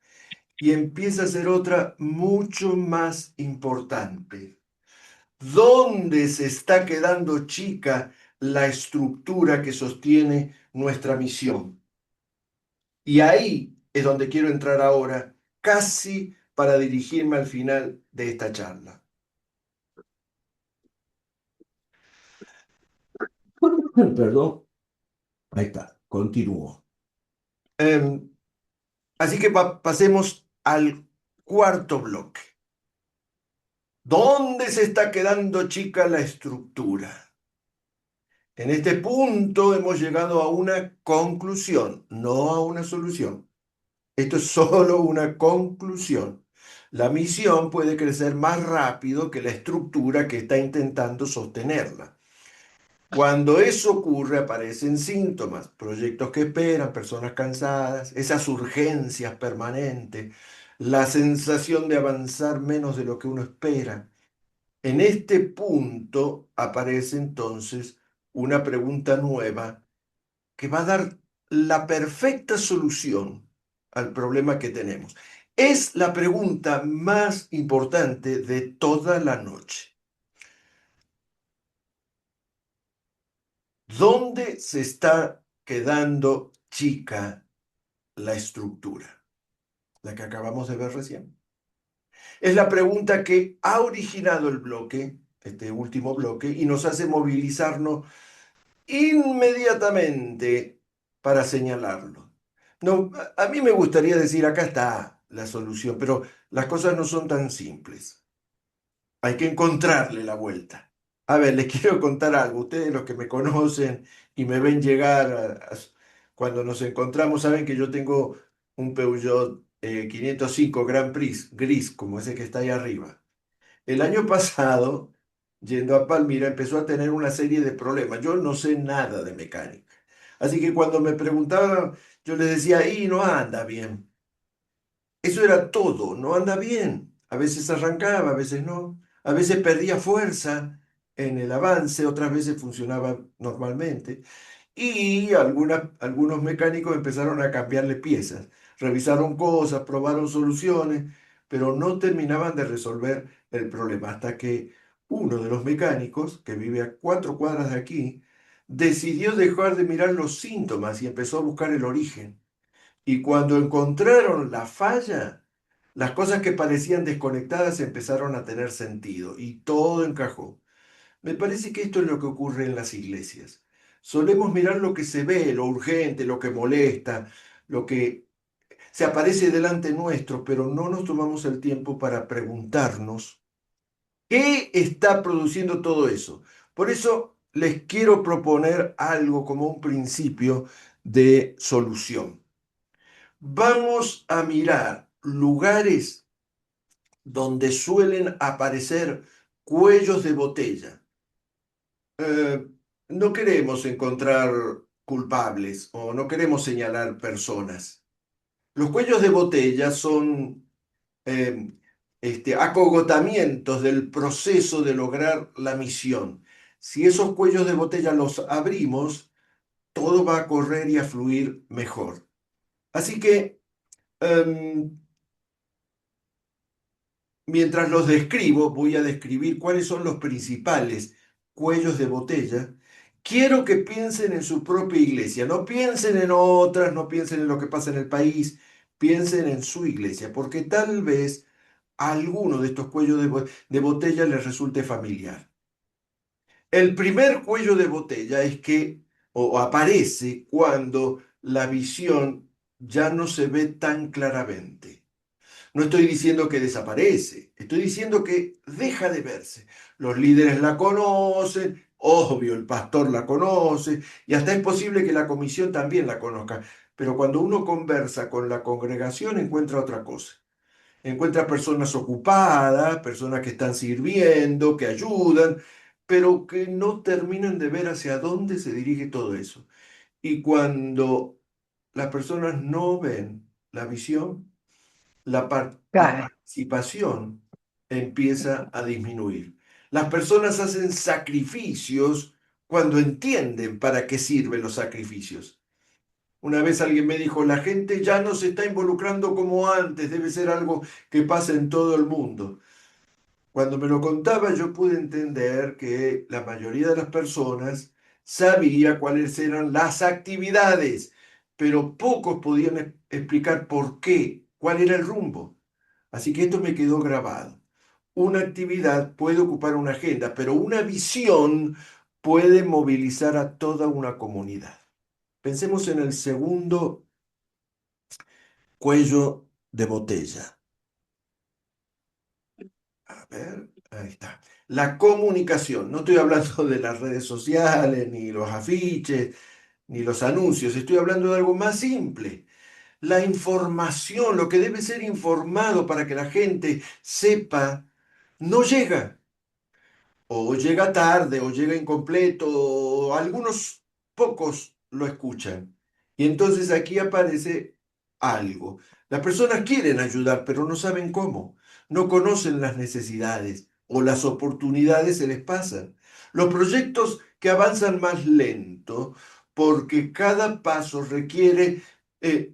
Y empieza a ser otra mucho más importante. ¿Dónde se está quedando chica la estructura que sostiene nuestra misión? Y ahí es donde quiero entrar ahora, casi para dirigirme al final de esta charla. Perdón, ahí está, continúo. Em, Así que pasemos al cuarto bloque. ¿Dónde se está quedando chica la estructura? En este punto hemos llegado a una conclusión, no a una solución. Esto es solo una conclusión. La misión puede crecer más rápido que la estructura que está intentando sostenerla. Cuando eso ocurre, aparecen síntomas, proyectos que esperan, personas cansadas, esas urgencias permanentes, la sensación de avanzar menos de lo que uno espera. En este punto aparece entonces una pregunta nueva que va a dar la perfecta solución al problema que tenemos. Es la pregunta más importante de toda la noche. ¿Dónde se está quedando chica la estructura? La que acabamos de ver recién. Es la pregunta que ha originado el bloque, este último bloque, y nos hace movilizarnos inmediatamente para señalarlo. No, a mí me gustaría decir, acá está la solución, pero las cosas no son tan simples. Hay que encontrarle la vuelta. A ver, les quiero contar algo. Ustedes, los que me conocen y me ven llegar cuando nos encontramos, saben que yo tengo un Peugeot 505 Grand Prix gris, como ese que está ahí arriba. El año pasado, yendo a Palmira, empezó a tener una serie de problemas. Yo no sé nada de mecánica. Así que cuando me preguntaban, yo les decía, y no anda bien. Eso era todo, no anda bien. A veces arrancaba, a veces no. A veces perdía fuerza en el avance, otras veces funcionaba normalmente. Y algunos mecánicos empezaron a cambiarle piezas. Revisaron cosas, probaron soluciones, pero no terminaban de resolver el problema. Hasta que uno de los mecánicos, que vive a 4 cuadras de aquí, decidió dejar de mirar los síntomas y empezó a buscar el origen. Y cuando encontraron la falla, las cosas que parecían desconectadas empezaron a tener sentido y todo encajó. Me parece que esto es lo que ocurre en las iglesias. Solemos mirar lo que se ve, lo urgente, lo que molesta, lo que se aparece delante nuestro, pero no nos tomamos el tiempo para preguntarnos qué está produciendo todo eso. Por eso les quiero proponer algo como un principio de solución. Vamos a mirar lugares donde suelen aparecer cuellos de botella. Eh, no queremos encontrar culpables o no queremos señalar personas. Los cuellos de botella son eh, acogotamientos del proceso de lograr la misión. Si esos cuellos de botella los abrimos, todo va a correr y a fluir mejor. Así que, em, mientras los describo, voy a describir cuáles son los principales cuellos de botella. Quiero que piensen en su propia iglesia, no piensen en otras, no piensen en lo que pasa en el país, piensen en su iglesia, porque tal vez a alguno de estos cuellos de botella les resulte familiar. El primer cuello de botella es que, o aparece cuando la visión ya no se ve tan claramente. No estoy diciendo que desaparece, estoy diciendo que deja de verse. Los líderes la conocen, obvio, el pastor la conoce, y hasta es posible que la comisión también la conozca. Pero cuando uno conversa con la congregación encuentra otra cosa. Encuentra personas ocupadas, personas que están sirviendo, que ayudan, pero que no terminan de ver hacia dónde se dirige todo eso. Y cuando las personas no ven la visión, la Claro. participación empieza a disminuir. Las personas hacen sacrificios cuando entienden para qué sirven los sacrificios. Una vez alguien me dijo, la gente ya no se está involucrando como antes, debe ser algo que pasa en todo el mundo. Cuando me lo contaba yo pude entender que la mayoría de las personas sabía cuáles eran las actividades, pero pocos podían explicar por qué, cuál era el rumbo. Así que esto me quedó grabado. Una actividad puede ocupar una agenda, pero una visión puede movilizar a toda una comunidad. Pensemos en el segundo cuello de botella. A ver, ahí está. La comunicación. No estoy hablando de las redes sociales, ni los afiches, ni los anuncios. Estoy hablando de algo más simple. La información, lo que debe ser informado para que la gente sepa, no llega. O llega tarde, o llega incompleto, o algunos pocos lo escuchan. Y entonces aquí aparece algo. Las personas quieren ayudar, pero no saben cómo. No conocen las necesidades o las oportunidades se les pasan. Los proyectos que avanzan más lento, porque cada paso requiere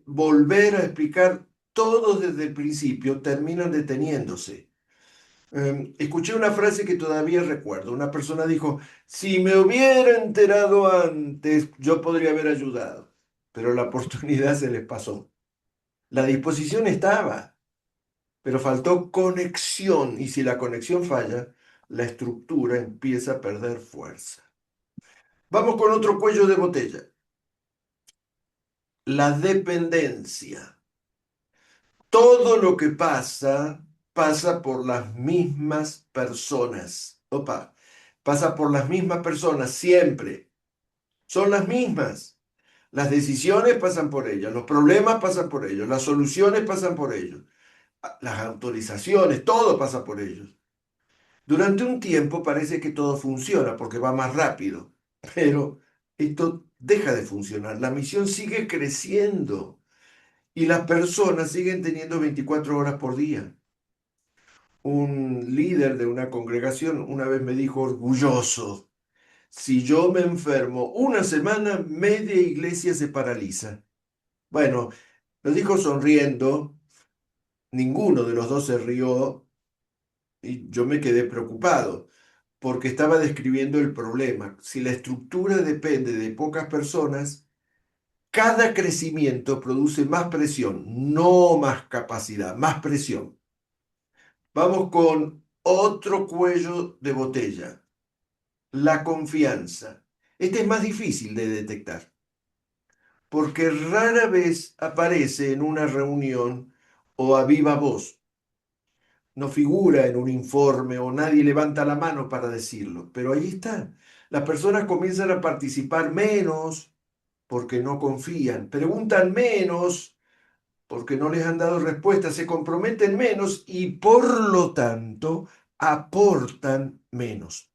volver a explicar todo desde el principio, terminan deteniéndose. Escuché una frase que todavía recuerdo. Una persona dijo, si me hubiera enterado antes, yo podría haber ayudado. Pero la oportunidad se les pasó. La disposición estaba, pero faltó conexión. Y si la conexión falla, la estructura empieza a perder fuerza. Vamos con otro cuello de botella. La dependencia. Todo lo que pasa pasa por las mismas personas. Opa, pasa por las mismas personas siempre. Son las mismas. Las decisiones pasan por ellas, los problemas pasan por ellos, las soluciones pasan por ellos, las autorizaciones, todo pasa por ellos. Durante un tiempo parece que todo funciona porque va más rápido, pero esto deja de funcionar. La misión sigue creciendo y las personas siguen teniendo 24 horas por día. Un líder de una congregación una vez me dijo orgulloso, si yo me enfermo una semana, media iglesia se paraliza. Bueno, lo dijo sonriendo, ninguno de los dos se rió y yo me quedé preocupado porque estaba describiendo el problema. Si la estructura depende de pocas personas, cada crecimiento produce más presión, no más capacidad, más presión. Vamos con otro cuello de botella. la confianza. Este es más difícil de detectar, porque rara vez aparece en una reunión o a viva voz. No figura en un informe o nadie levanta la mano para decirlo, pero ahí está. Las personas comienzan a participar menos porque no confían, preguntan menos porque no les han dado respuesta, se comprometen menos y por lo tanto aportan menos.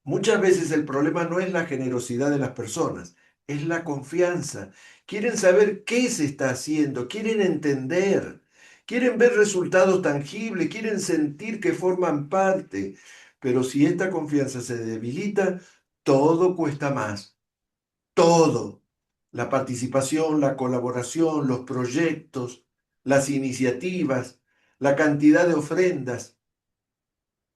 Muchas veces el problema no es la generosidad de las personas, es la confianza. Quieren saber qué se está haciendo, quieren entender, quieren ver resultados tangibles, quieren sentir que forman parte. Pero si esta confianza se debilita, todo cuesta más, todo. La participación, la colaboración, los proyectos, las iniciativas, la cantidad de ofrendas.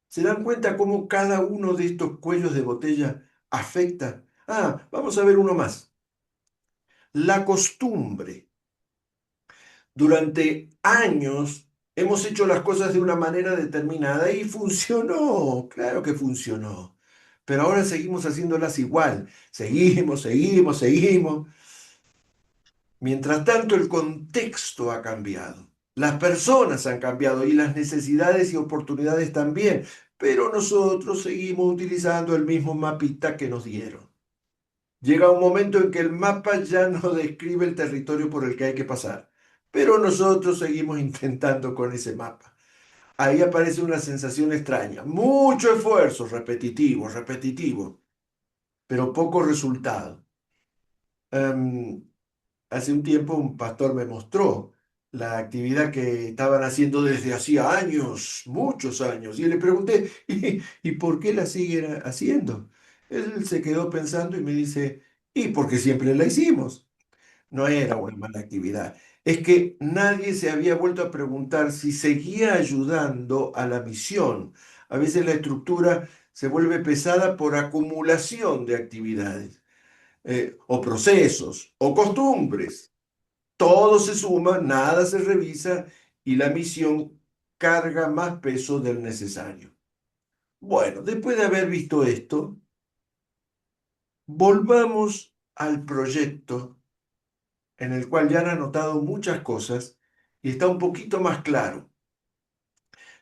¿Se dan cuenta cómo cada uno de estos cuellos de botella afecta? Ah, vamos a ver uno más. La costumbre. Durante años hemos hecho las cosas de una manera determinada y funcionó, claro que funcionó. Pero ahora seguimos haciéndolas igual. Seguimos. Mientras tanto, el contexto ha cambiado. Las personas han cambiado y las necesidades y oportunidades también, pero nosotros seguimos utilizando el mismo mapita que nos dieron. Llega un momento en que el mapa ya no describe el territorio por el que hay que pasar, pero nosotros seguimos intentando con ese mapa. Ahí aparece una sensación extraña, mucho esfuerzo, repetitivo, pero poco resultado. Em, Hace un tiempo un pastor me mostró la actividad que estaban haciendo desde hacía años, muchos años, y le pregunté, ¿y por qué la siguen haciendo? Él se quedó pensando y me dice, ¿y porque siempre la hicimos? No era una mala actividad. Es que nadie se había vuelto a preguntar si seguía ayudando a la misión. A veces la estructura se vuelve pesada por acumulación de actividades, o procesos, o costumbres. Todo se suma, nada se revisa y la misión carga más peso del necesario. Bueno, después de haber visto esto, volvamos al proyecto en el cual ya han anotado muchas cosas y está un poquito más claro.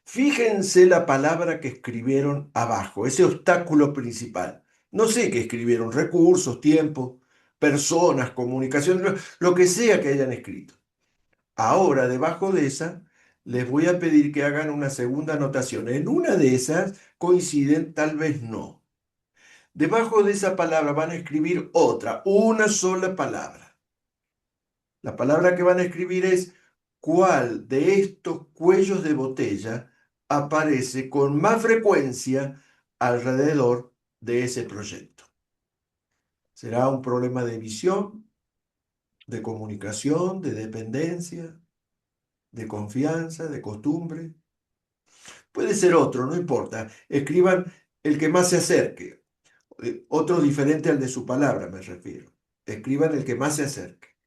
Fíjense la palabra que escribieron abajo, ese obstáculo principal. No sé qué escribieron, recursos, tiempo, personas, comunicación, lo que sea que hayan escrito. Ahora, debajo de esa, les voy a pedir que hagan una segunda anotación. En una de esas coinciden, tal vez no. Debajo de esa palabra van a escribir otra, una sola palabra. La palabra que van a escribir es cuál de estos cuellos de botella aparece con más frecuencia alrededor de ese proyecto. ¿Será un problema de visión, de comunicación, de dependencia, de confianza, de costumbre? Puede ser otro, no importa. Escriban el que más se acerque. Otro diferente al de su palabra, me refiero. Escriban el que más se acerque.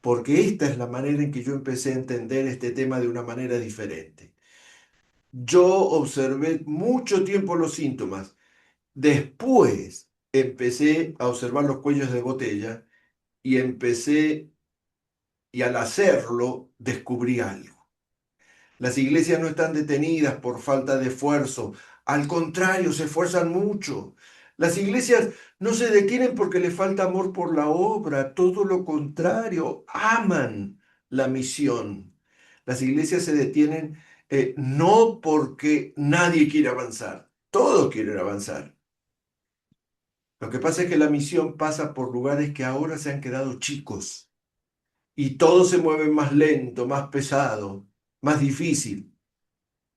Porque esta es la manera en que yo empecé a entender este tema de una manera diferente. Yo observé mucho tiempo los síntomas. Después empecé a observar los cuellos de botella y empecé, y al hacerlo, descubrí algo. Las iglesias no están detenidas por falta de esfuerzo, al contrario, se esfuerzan mucho. Las iglesias no se detienen porque les falta amor por la obra, todo lo contrario, aman la misión. Las iglesias se detienen no porque nadie quiere avanzar, todos quieren avanzar. Lo que pasa es que la misión pasa por lugares que ahora se han quedado chicos y todo se mueve más lento, más pesado, más difícil.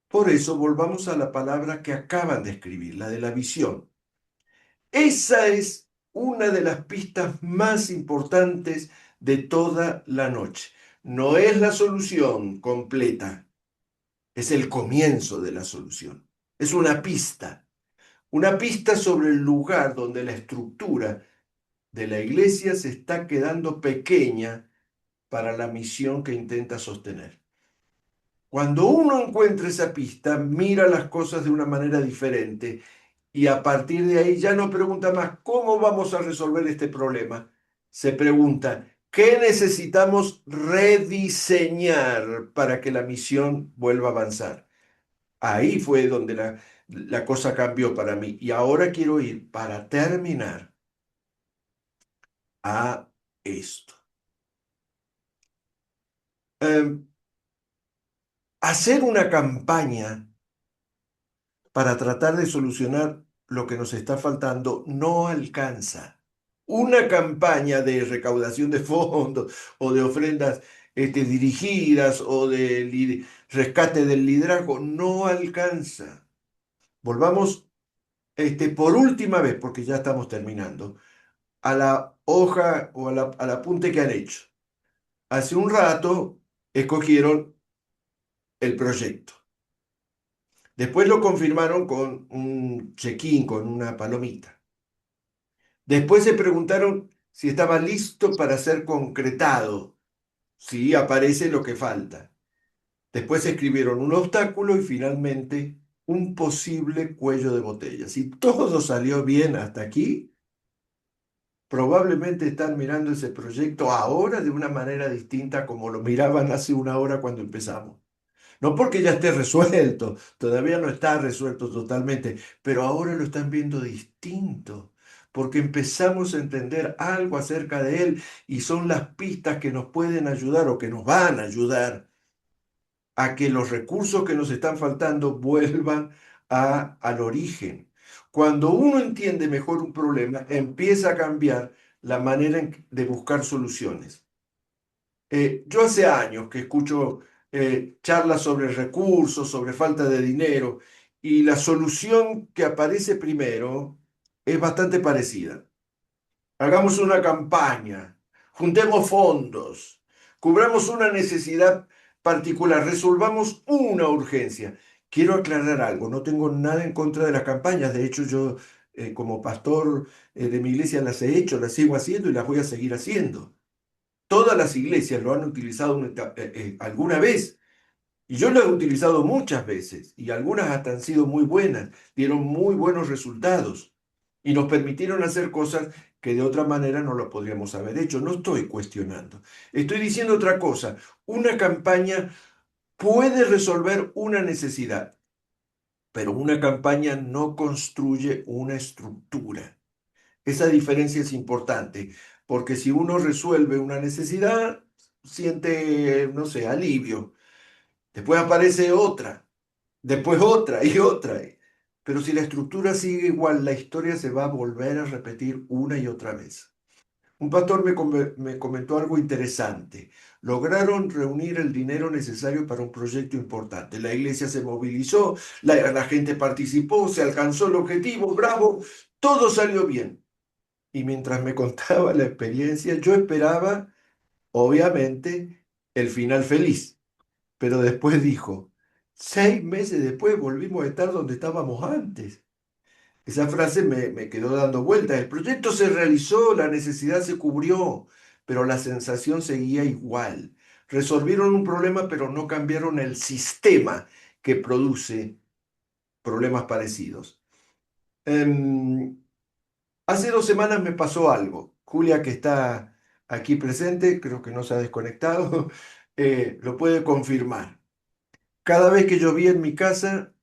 Por eso volvamos a la palabra que acaban de escribir, la de la visión. Esa es una de las pistas más importantes de toda la noche. No es la solución completa, es el comienzo de la solución. Es una pista sobre el lugar donde la estructura de la iglesia se está quedando pequeña para la misión que intenta sostener. Cuando uno encuentra esa pista, mira las cosas de una manera diferente Y a partir de ahí ya no pregunta más cómo vamos a resolver este problema. Se pregunta, ¿qué necesitamos rediseñar para que la misión vuelva a avanzar? Ahí fue donde la cosa cambió para mí. Y ahora quiero ir, para terminar, a esto. Em, Hacer una campaña para tratar de solucionar lo que nos está faltando no alcanza. Una campaña de recaudación de fondos o de ofrendas dirigidas o de rescate del liderazgo no alcanza. Volvamos por última vez, porque ya estamos terminando, a la hoja o al apunte que han hecho. Hace un rato escogieron el proyecto. Después lo confirmaron con un check-in, con una palomita. Después se preguntaron si estaba listo para ser concretado, si aparece lo que falta. Después escribieron un obstáculo y finalmente un posible cuello de botella. Si todo salió bien hasta aquí, probablemente están mirando ese proyecto ahora de una manera distinta como lo miraban hace una hora cuando empezamos. No porque ya esté resuelto, todavía no está resuelto totalmente, pero ahora lo están viendo distinto, porque empezamos a entender algo acerca de él y son las pistas que nos pueden ayudar o que nos van a ayudar a que los recursos que nos están faltando vuelvan al origen. Cuando uno entiende mejor un problema, empieza a cambiar la manera de buscar soluciones. Yo hace años que escucho charlas sobre recursos, sobre falta de dinero, y la solución que aparece primero es bastante parecida. Hagamos una campaña, juntemos fondos, cubramos una necesidad particular, resolvamos una urgencia. Quiero aclarar algo, no tengo nada en contra de las campañas, de hecho yo como pastor de mi iglesia las he hecho, las sigo haciendo y las voy a seguir haciendo. Todas las iglesias lo han utilizado alguna vez y yo lo he utilizado muchas veces y algunas hasta han sido muy buenas, dieron muy buenos resultados y nos permitieron hacer cosas que de otra manera no lo podríamos haber hecho. No estoy cuestionando, estoy diciendo otra cosa. Una campaña puede resolver una necesidad, pero una campaña no construye una estructura. Esa diferencia es importante, porque si uno resuelve una necesidad, siente, no sé, alivio. Después aparece otra, después otra y otra. Pero si la estructura sigue igual, la historia se va a volver a repetir una y otra vez. Un pastor me comentó algo interesante. Lograron reunir el dinero necesario para un proyecto importante. La iglesia se movilizó, la gente participó, se alcanzó el objetivo, bravo, todo salió bien. Y mientras me contaba la experiencia, yo esperaba, obviamente, el final feliz. Pero después dijo, 6 meses después volvimos a estar donde estábamos antes. Esa frase me quedó dando vueltas. El proyecto se realizó, la necesidad se cubrió, pero la sensación seguía igual. Resolvieron un problema, pero no cambiaron el sistema que produce problemas parecidos. Em, Hace 2 semanas me pasó algo. Julia, que está aquí presente, creo que no se ha desconectado, lo puede confirmar. Cada vez que llovía en mi casa,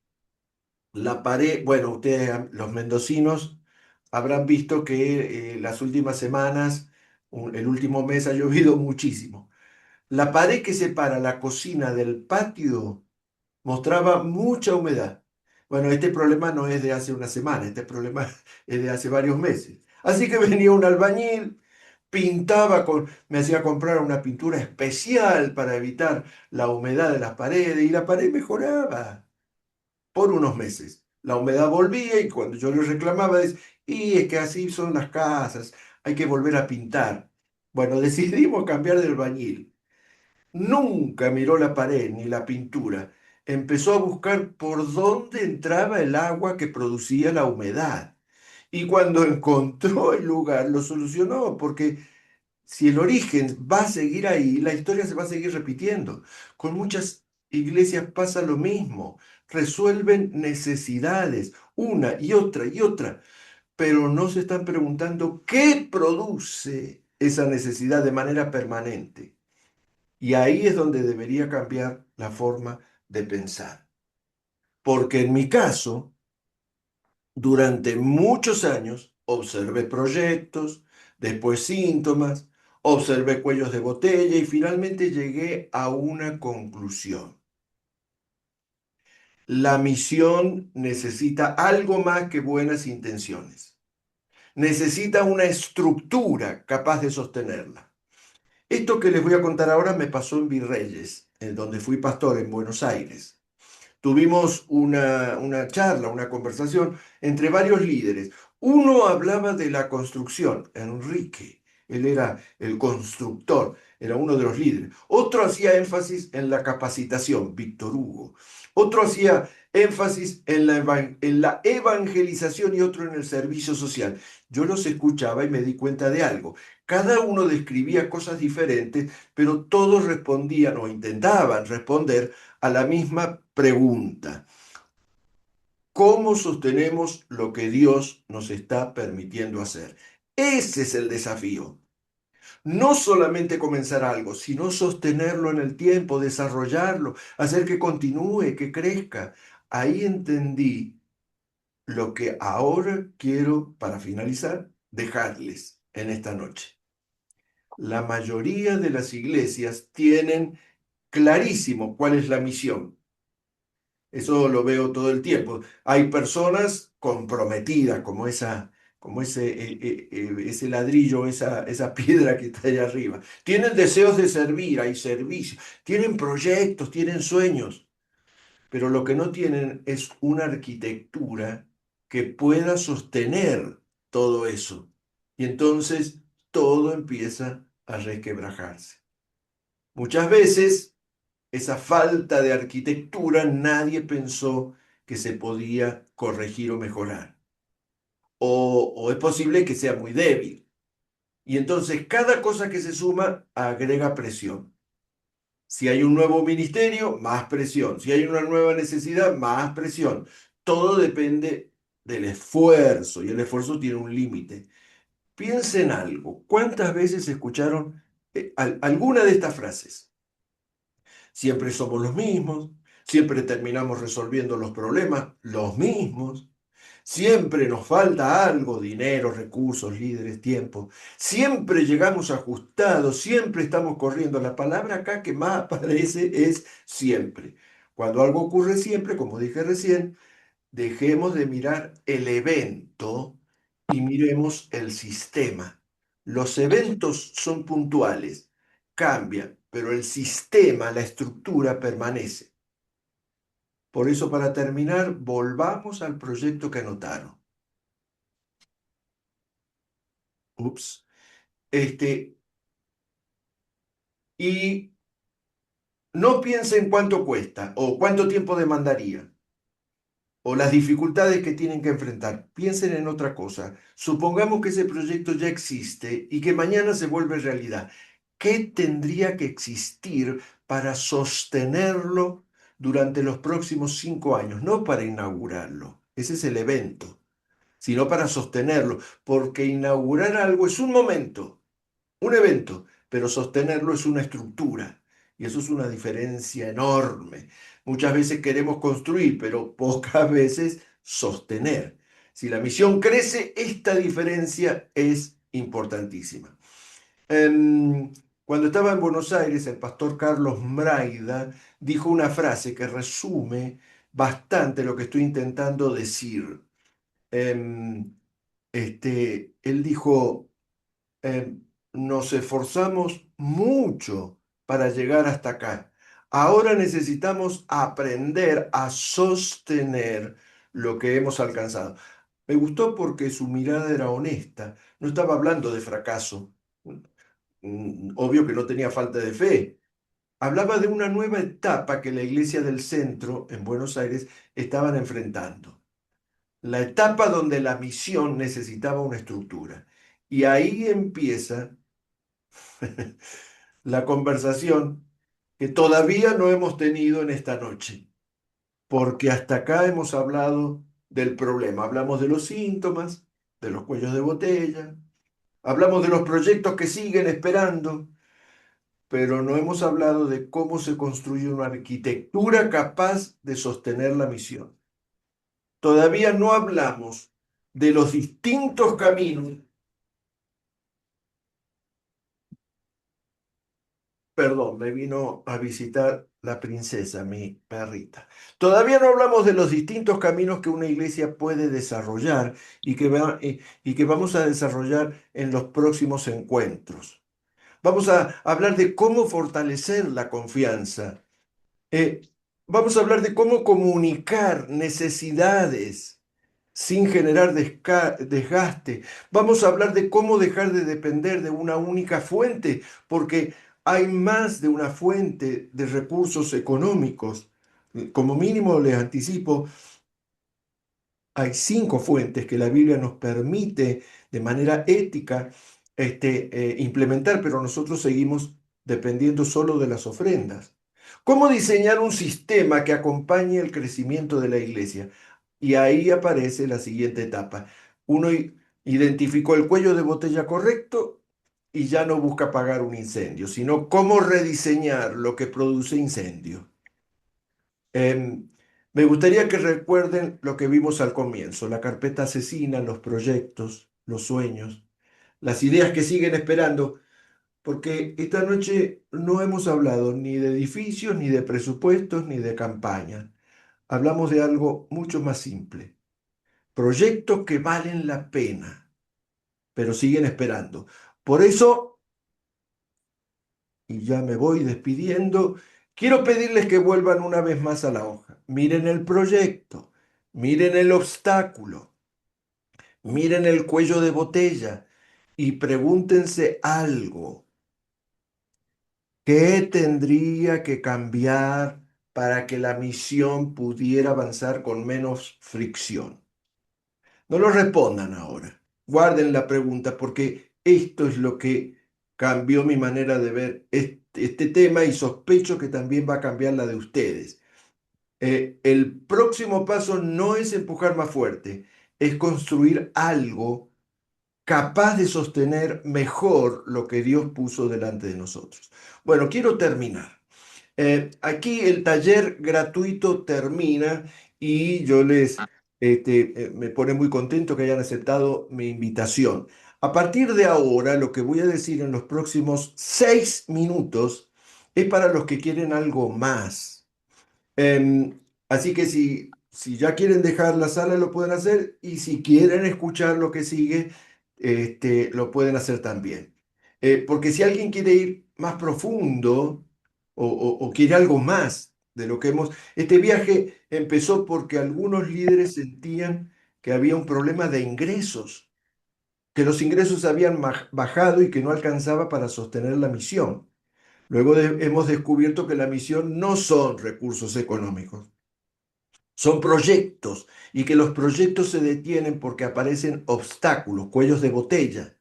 la pared, bueno, ustedes, los mendocinos, habrán visto que las últimas semanas, el último mes ha llovido muchísimo. La pared que separa la cocina del patio mostraba mucha humedad. Bueno, este problema no es de hace una semana, este problema es de hace varios meses. Así que venía un albañil, me hacía comprar una pintura especial para evitar la humedad de las paredes y la pared mejoraba por unos meses. La humedad volvía y cuando yo le reclamaba, y es que así son las casas, hay que volver a pintar. Bueno, decidimos cambiar de albañil. Nunca miró la pared ni la pintura. Empezó a buscar por dónde entraba el agua que producía la humedad. Y cuando encontró el lugar, lo solucionó, porque si el origen va a seguir ahí, la historia se va a seguir repitiendo. Con muchas iglesias pasa lo mismo. Resuelven necesidades una y otra, pero no se están preguntando qué produce esa necesidad de manera permanente. Y ahí es donde debería cambiar la forma de pensar. Porque en mi caso, durante muchos años, observé proyectos, después síntomas, observé cuellos de botella y finalmente llegué a una conclusión. La misión necesita algo más que buenas intenciones. Necesita una estructura capaz de sostenerla. Esto que les voy a contar ahora me pasó en Virreyes, en donde fui pastor en Buenos Aires. Tuvimos una charla, una conversación entre varios líderes. Uno hablaba de la construcción, Enrique, él era el constructor, era uno de los líderes. Otro hacía énfasis en la capacitación, Víctor Hugo. Otro hacía énfasis en en la evangelización y otro en el servicio social. Yo los escuchaba y me di cuenta de algo. Cada uno describía cosas diferentes, pero todos respondían o intentaban responder a la misma pregunta. ¿Cómo sostenemos lo que Dios nos está permitiendo hacer? Ese es el desafío. No solamente comenzar algo, sino sostenerlo en el tiempo, desarrollarlo, hacer que continúe, que crezca. Ahí entendí lo que ahora quiero, para finalizar, dejarles en esta noche. La mayoría de las iglesias tienen clarísimo cuál es la misión. Eso lo veo todo el tiempo. Hay personas comprometidas, como ese ladrillo, esa piedra que está ahí arriba. Tienen deseos de servir, hay servicio, tienen proyectos, tienen sueños, pero lo que no tienen es una arquitectura que pueda sostener todo eso. Y entonces todo empieza a resquebrajarse. Muchas veces esa falta de arquitectura nadie pensó que se podía corregir o mejorar. O es posible que sea muy débil. Y entonces cada cosa que se suma agrega presión. Si hay un nuevo ministerio, más presión. Si hay una nueva necesidad, más presión. Todo depende del esfuerzo y el esfuerzo tiene un límite. Piensen en algo. ¿Cuántas veces escucharon alguna de estas frases? Siempre somos los mismos, siempre terminamos resolviendo los problemas los mismos, siempre nos falta algo, dinero, recursos, líderes, tiempo, siempre llegamos ajustados, siempre estamos corriendo. La palabra acá que más aparece es siempre. Cuando algo ocurre siempre, como dije recién, dejemos de mirar el evento y miremos el sistema. Los eventos son puntuales, cambian, pero el sistema, la estructura permanece. Por eso, para terminar, volvamos al proyecto que anotaron. Ups. Este, y no piensen cuánto cuesta o cuánto tiempo demandaría o las dificultades que tienen que enfrentar. Piensen en otra cosa. Supongamos que ese proyecto ya existe y que mañana se vuelve realidad. ¿Qué tendría que existir para sostenerlo durante los próximos 5 años? No para inaugurarlo, ese es el evento, sino para sostenerlo, porque inaugurar algo es un momento, un evento, pero sostenerlo es una estructura. Y eso es una diferencia enorme. Muchas veces queremos construir, pero pocas veces sostener. Si la misión crece, esta diferencia es importantísima. Em, Cuando estaba en Buenos Aires, el pastor Carlos Mraida dijo una frase que resume bastante lo que estoy intentando decir. Em, Él dijo, eh, nos esforzamos mucho para llegar hasta acá. Ahora necesitamos aprender a sostener lo que hemos alcanzado. Me gustó porque su mirada era honesta. No estaba hablando de fracaso. Obvio que no tenía falta de fe. Hablaba de una nueva etapa que la iglesia del centro en Buenos Aires estaban enfrentando. La etapa donde la misión necesitaba una estructura. Y ahí empieza la conversación que todavía no hemos tenido en esta noche, porque hasta acá hemos hablado del problema. Hablamos de los síntomas, de los cuellos de botella, hablamos de los proyectos que siguen esperando, pero no hemos hablado de cómo se construye una arquitectura capaz de sostener la misión. Todavía no hablamos de los distintos caminos. Perdón, me vino a visitar la princesa, mi perrita. Todavía no hablamos de los distintos caminos que una iglesia puede desarrollar y que vamos a desarrollar en los próximos encuentros. Vamos a hablar de cómo fortalecer la confianza. Eh, Vamos a hablar de cómo comunicar necesidades sin generar desgaste. Vamos a hablar de cómo dejar de depender de una única fuente, porque hay más de una fuente de recursos económicos. Como mínimo, les anticipo, hay 5 fuentes que la Biblia nos permite de manera ética implementar, pero nosotros seguimos dependiendo solo de las ofrendas. ¿Cómo diseñar un sistema que acompañe el crecimiento de la iglesia? Y ahí aparece la siguiente etapa. Uno identificó el cuello de botella correcto y ya no busca apagar un incendio, sino cómo rediseñar lo que produce incendio. Em, Me gustaría que recuerden lo que vimos al comienzo, la carpeta asesina, los proyectos, los sueños, las ideas que siguen esperando, porque esta noche no hemos hablado ni de edificios, ni de presupuestos, ni de campaña. Hablamos de algo mucho más simple, proyectos que valen la pena, pero siguen esperando. Por eso, y ya me voy despidiendo, quiero pedirles que vuelvan una vez más a la hoja. Miren el proyecto, miren el obstáculo, miren el cuello de botella y pregúntense algo. ¿Qué tendría que cambiar para que la misión pudiera avanzar con menos fricción? No lo respondan ahora. Guarden la pregunta porque esto es lo que cambió mi manera de ver este tema y sospecho que también va a cambiar la de ustedes. El próximo paso no es empujar más fuerte, es construir algo capaz de sostener mejor lo que Dios puso delante de nosotros. Bueno, quiero terminar. Aquí el taller gratuito termina y yo me pone muy contento que hayan aceptado mi invitación. A partir de ahora, lo que voy a decir en los próximos 6 minutos es para los que quieren algo más. Así que si ya quieren dejar la sala, lo pueden hacer y si quieren escuchar lo que sigue, lo pueden hacer también. Porque si alguien quiere ir más profundo o quiere algo más de lo que hemos... Este viaje empezó porque algunos líderes sentían que había un problema de ingresos, que los ingresos habían bajado y que no alcanzaba para sostener la misión. Luego hemos descubierto que la misión no son recursos económicos, son proyectos y que los proyectos se detienen porque aparecen obstáculos, cuellos de botella.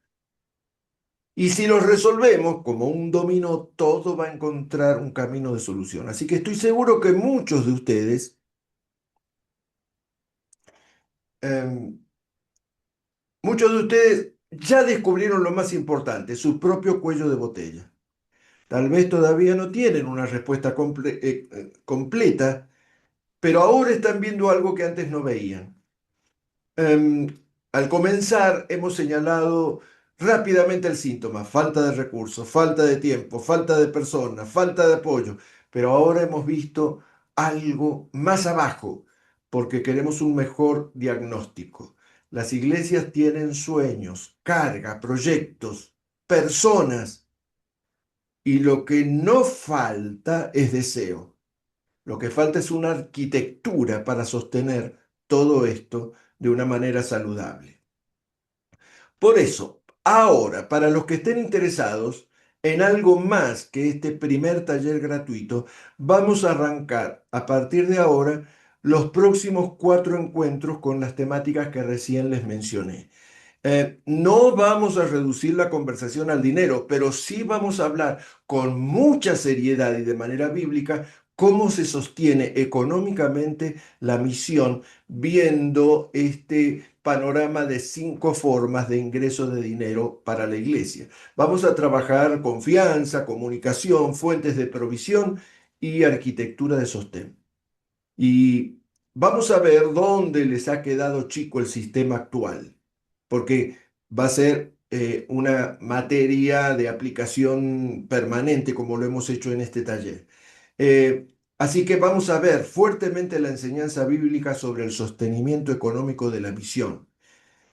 Y si los resolvemos como un dominó, todo va a encontrar un camino de solución. Así que estoy seguro que em, muchos de ustedes ya descubrieron lo más importante, su propio cuello de botella. Tal vez todavía no tienen una respuesta completa, pero ahora están viendo algo que antes no veían. Em, Al comenzar hemos señalado rápidamente el síntoma, falta de recursos, falta de tiempo, falta de personas, falta de apoyo, pero ahora hemos visto algo más abajo porque queremos un mejor diagnóstico. Las iglesias tienen sueños, carga, proyectos, personas y lo que no falta es deseo. Lo que falta es una arquitectura para sostener todo esto de una manera saludable. Por eso, ahora, para los que estén interesados en algo más que este primer taller gratuito, vamos a arrancar a partir de ahora los próximos 4 encuentros con las temáticas que recién les mencioné. No vamos a reducir la conversación al dinero, pero sí vamos a hablar con mucha seriedad y de manera bíblica cómo se sostiene económicamente la misión viendo este panorama de 5 formas de ingreso de dinero para la iglesia. Vamos a trabajar confianza, comunicación, fuentes de provisión y arquitectura de sostén. Y vamos a ver dónde les ha quedado chico el sistema actual, porque va a ser una materia de aplicación permanente, como lo hemos hecho en este taller. Así que vamos a ver fuertemente la enseñanza bíblica sobre el sostenimiento económico de la misión.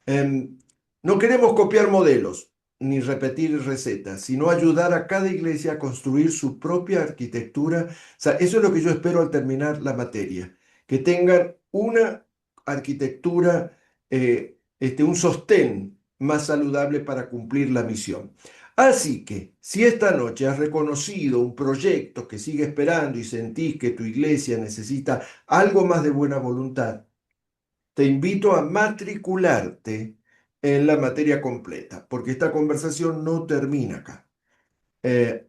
Em, no queremos copiar modelos ni repetir recetas, sino ayudar a cada iglesia a construir su propia arquitectura. O sea, eso es lo que yo espero al terminar la materia, que tengan una arquitectura, un sostén más saludable para cumplir la misión. Así que, si esta noche has reconocido un proyecto que sigue esperando y sentís que tu iglesia necesita algo más de buena voluntad, te invito a matricularte en la materia completa, porque esta conversación no termina acá.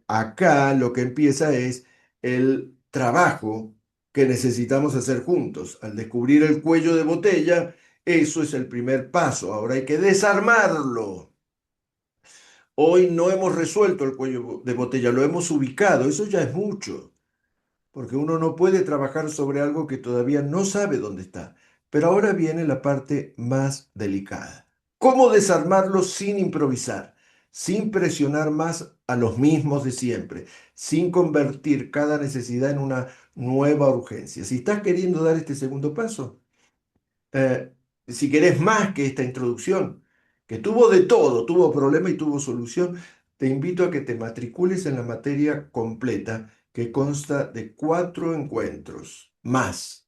Acá lo que empieza es el trabajo que necesitamos hacer juntos. Al descubrir el cuello de botella, eso es el primer paso. Ahora hay que desarmarlo. Hoy no hemos resuelto el cuello de botella, lo hemos ubicado. Eso ya es mucho, porque uno no puede trabajar sobre algo que todavía no sabe dónde está. Pero ahora viene la parte más delicada. ¿Cómo desarmarlo sin improvisar, sin presionar más a los mismos de siempre, sin convertir cada necesidad en una nueva urgencia? Si estás queriendo dar este segundo paso, eh, si querés más que esta introducción, que tuvo de todo, tuvo problema y tuvo solución, te invito a que te matricules en la materia completa que consta de 4 encuentros más,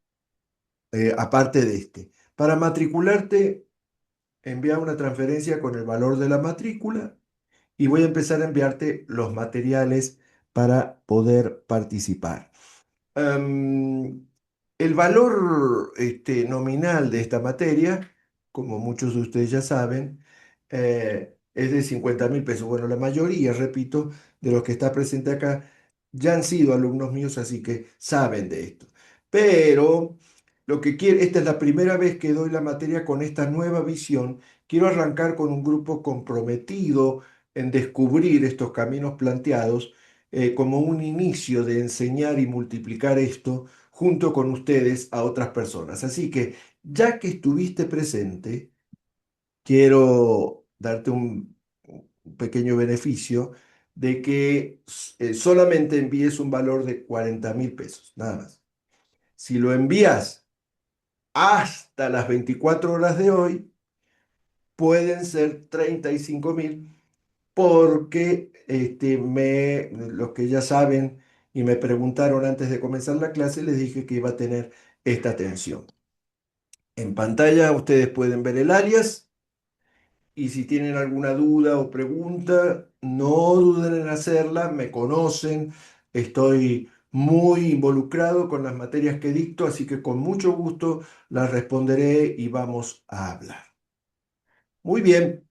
aparte de este. Para matricularte, envía una transferencia con el valor de la matrícula y voy a empezar a enviarte los materiales para poder participar. Em, el valor nominal de esta materia, como muchos de ustedes ya saben, es de 50.000 pesos. Bueno, la mayoría, repito, de los que está presente acá ya han sido alumnos míos, así que saben de esto. Pero lo que quiero, esta es la primera vez que doy la materia con esta nueva visión. Quiero arrancar con un grupo comprometido en descubrir estos caminos planteados como un inicio de enseñar y multiplicar esto junto con ustedes a otras personas. Así que, ya que estuviste presente, quiero darte un pequeño beneficio de que solamente envíes un valor de 40.000 pesos, nada más. Si lo envías hasta las 24 horas de hoy, pueden ser 35.000 porque los que ya saben y me preguntaron antes de comenzar la clase, les dije que iba a tener esta atención. En pantalla ustedes pueden ver el alias y si tienen alguna duda o pregunta, no duden en hacerla, me conocen, estoy muy involucrado con las materias que dicto, así que con mucho gusto las responderé y vamos a hablar. Muy bien.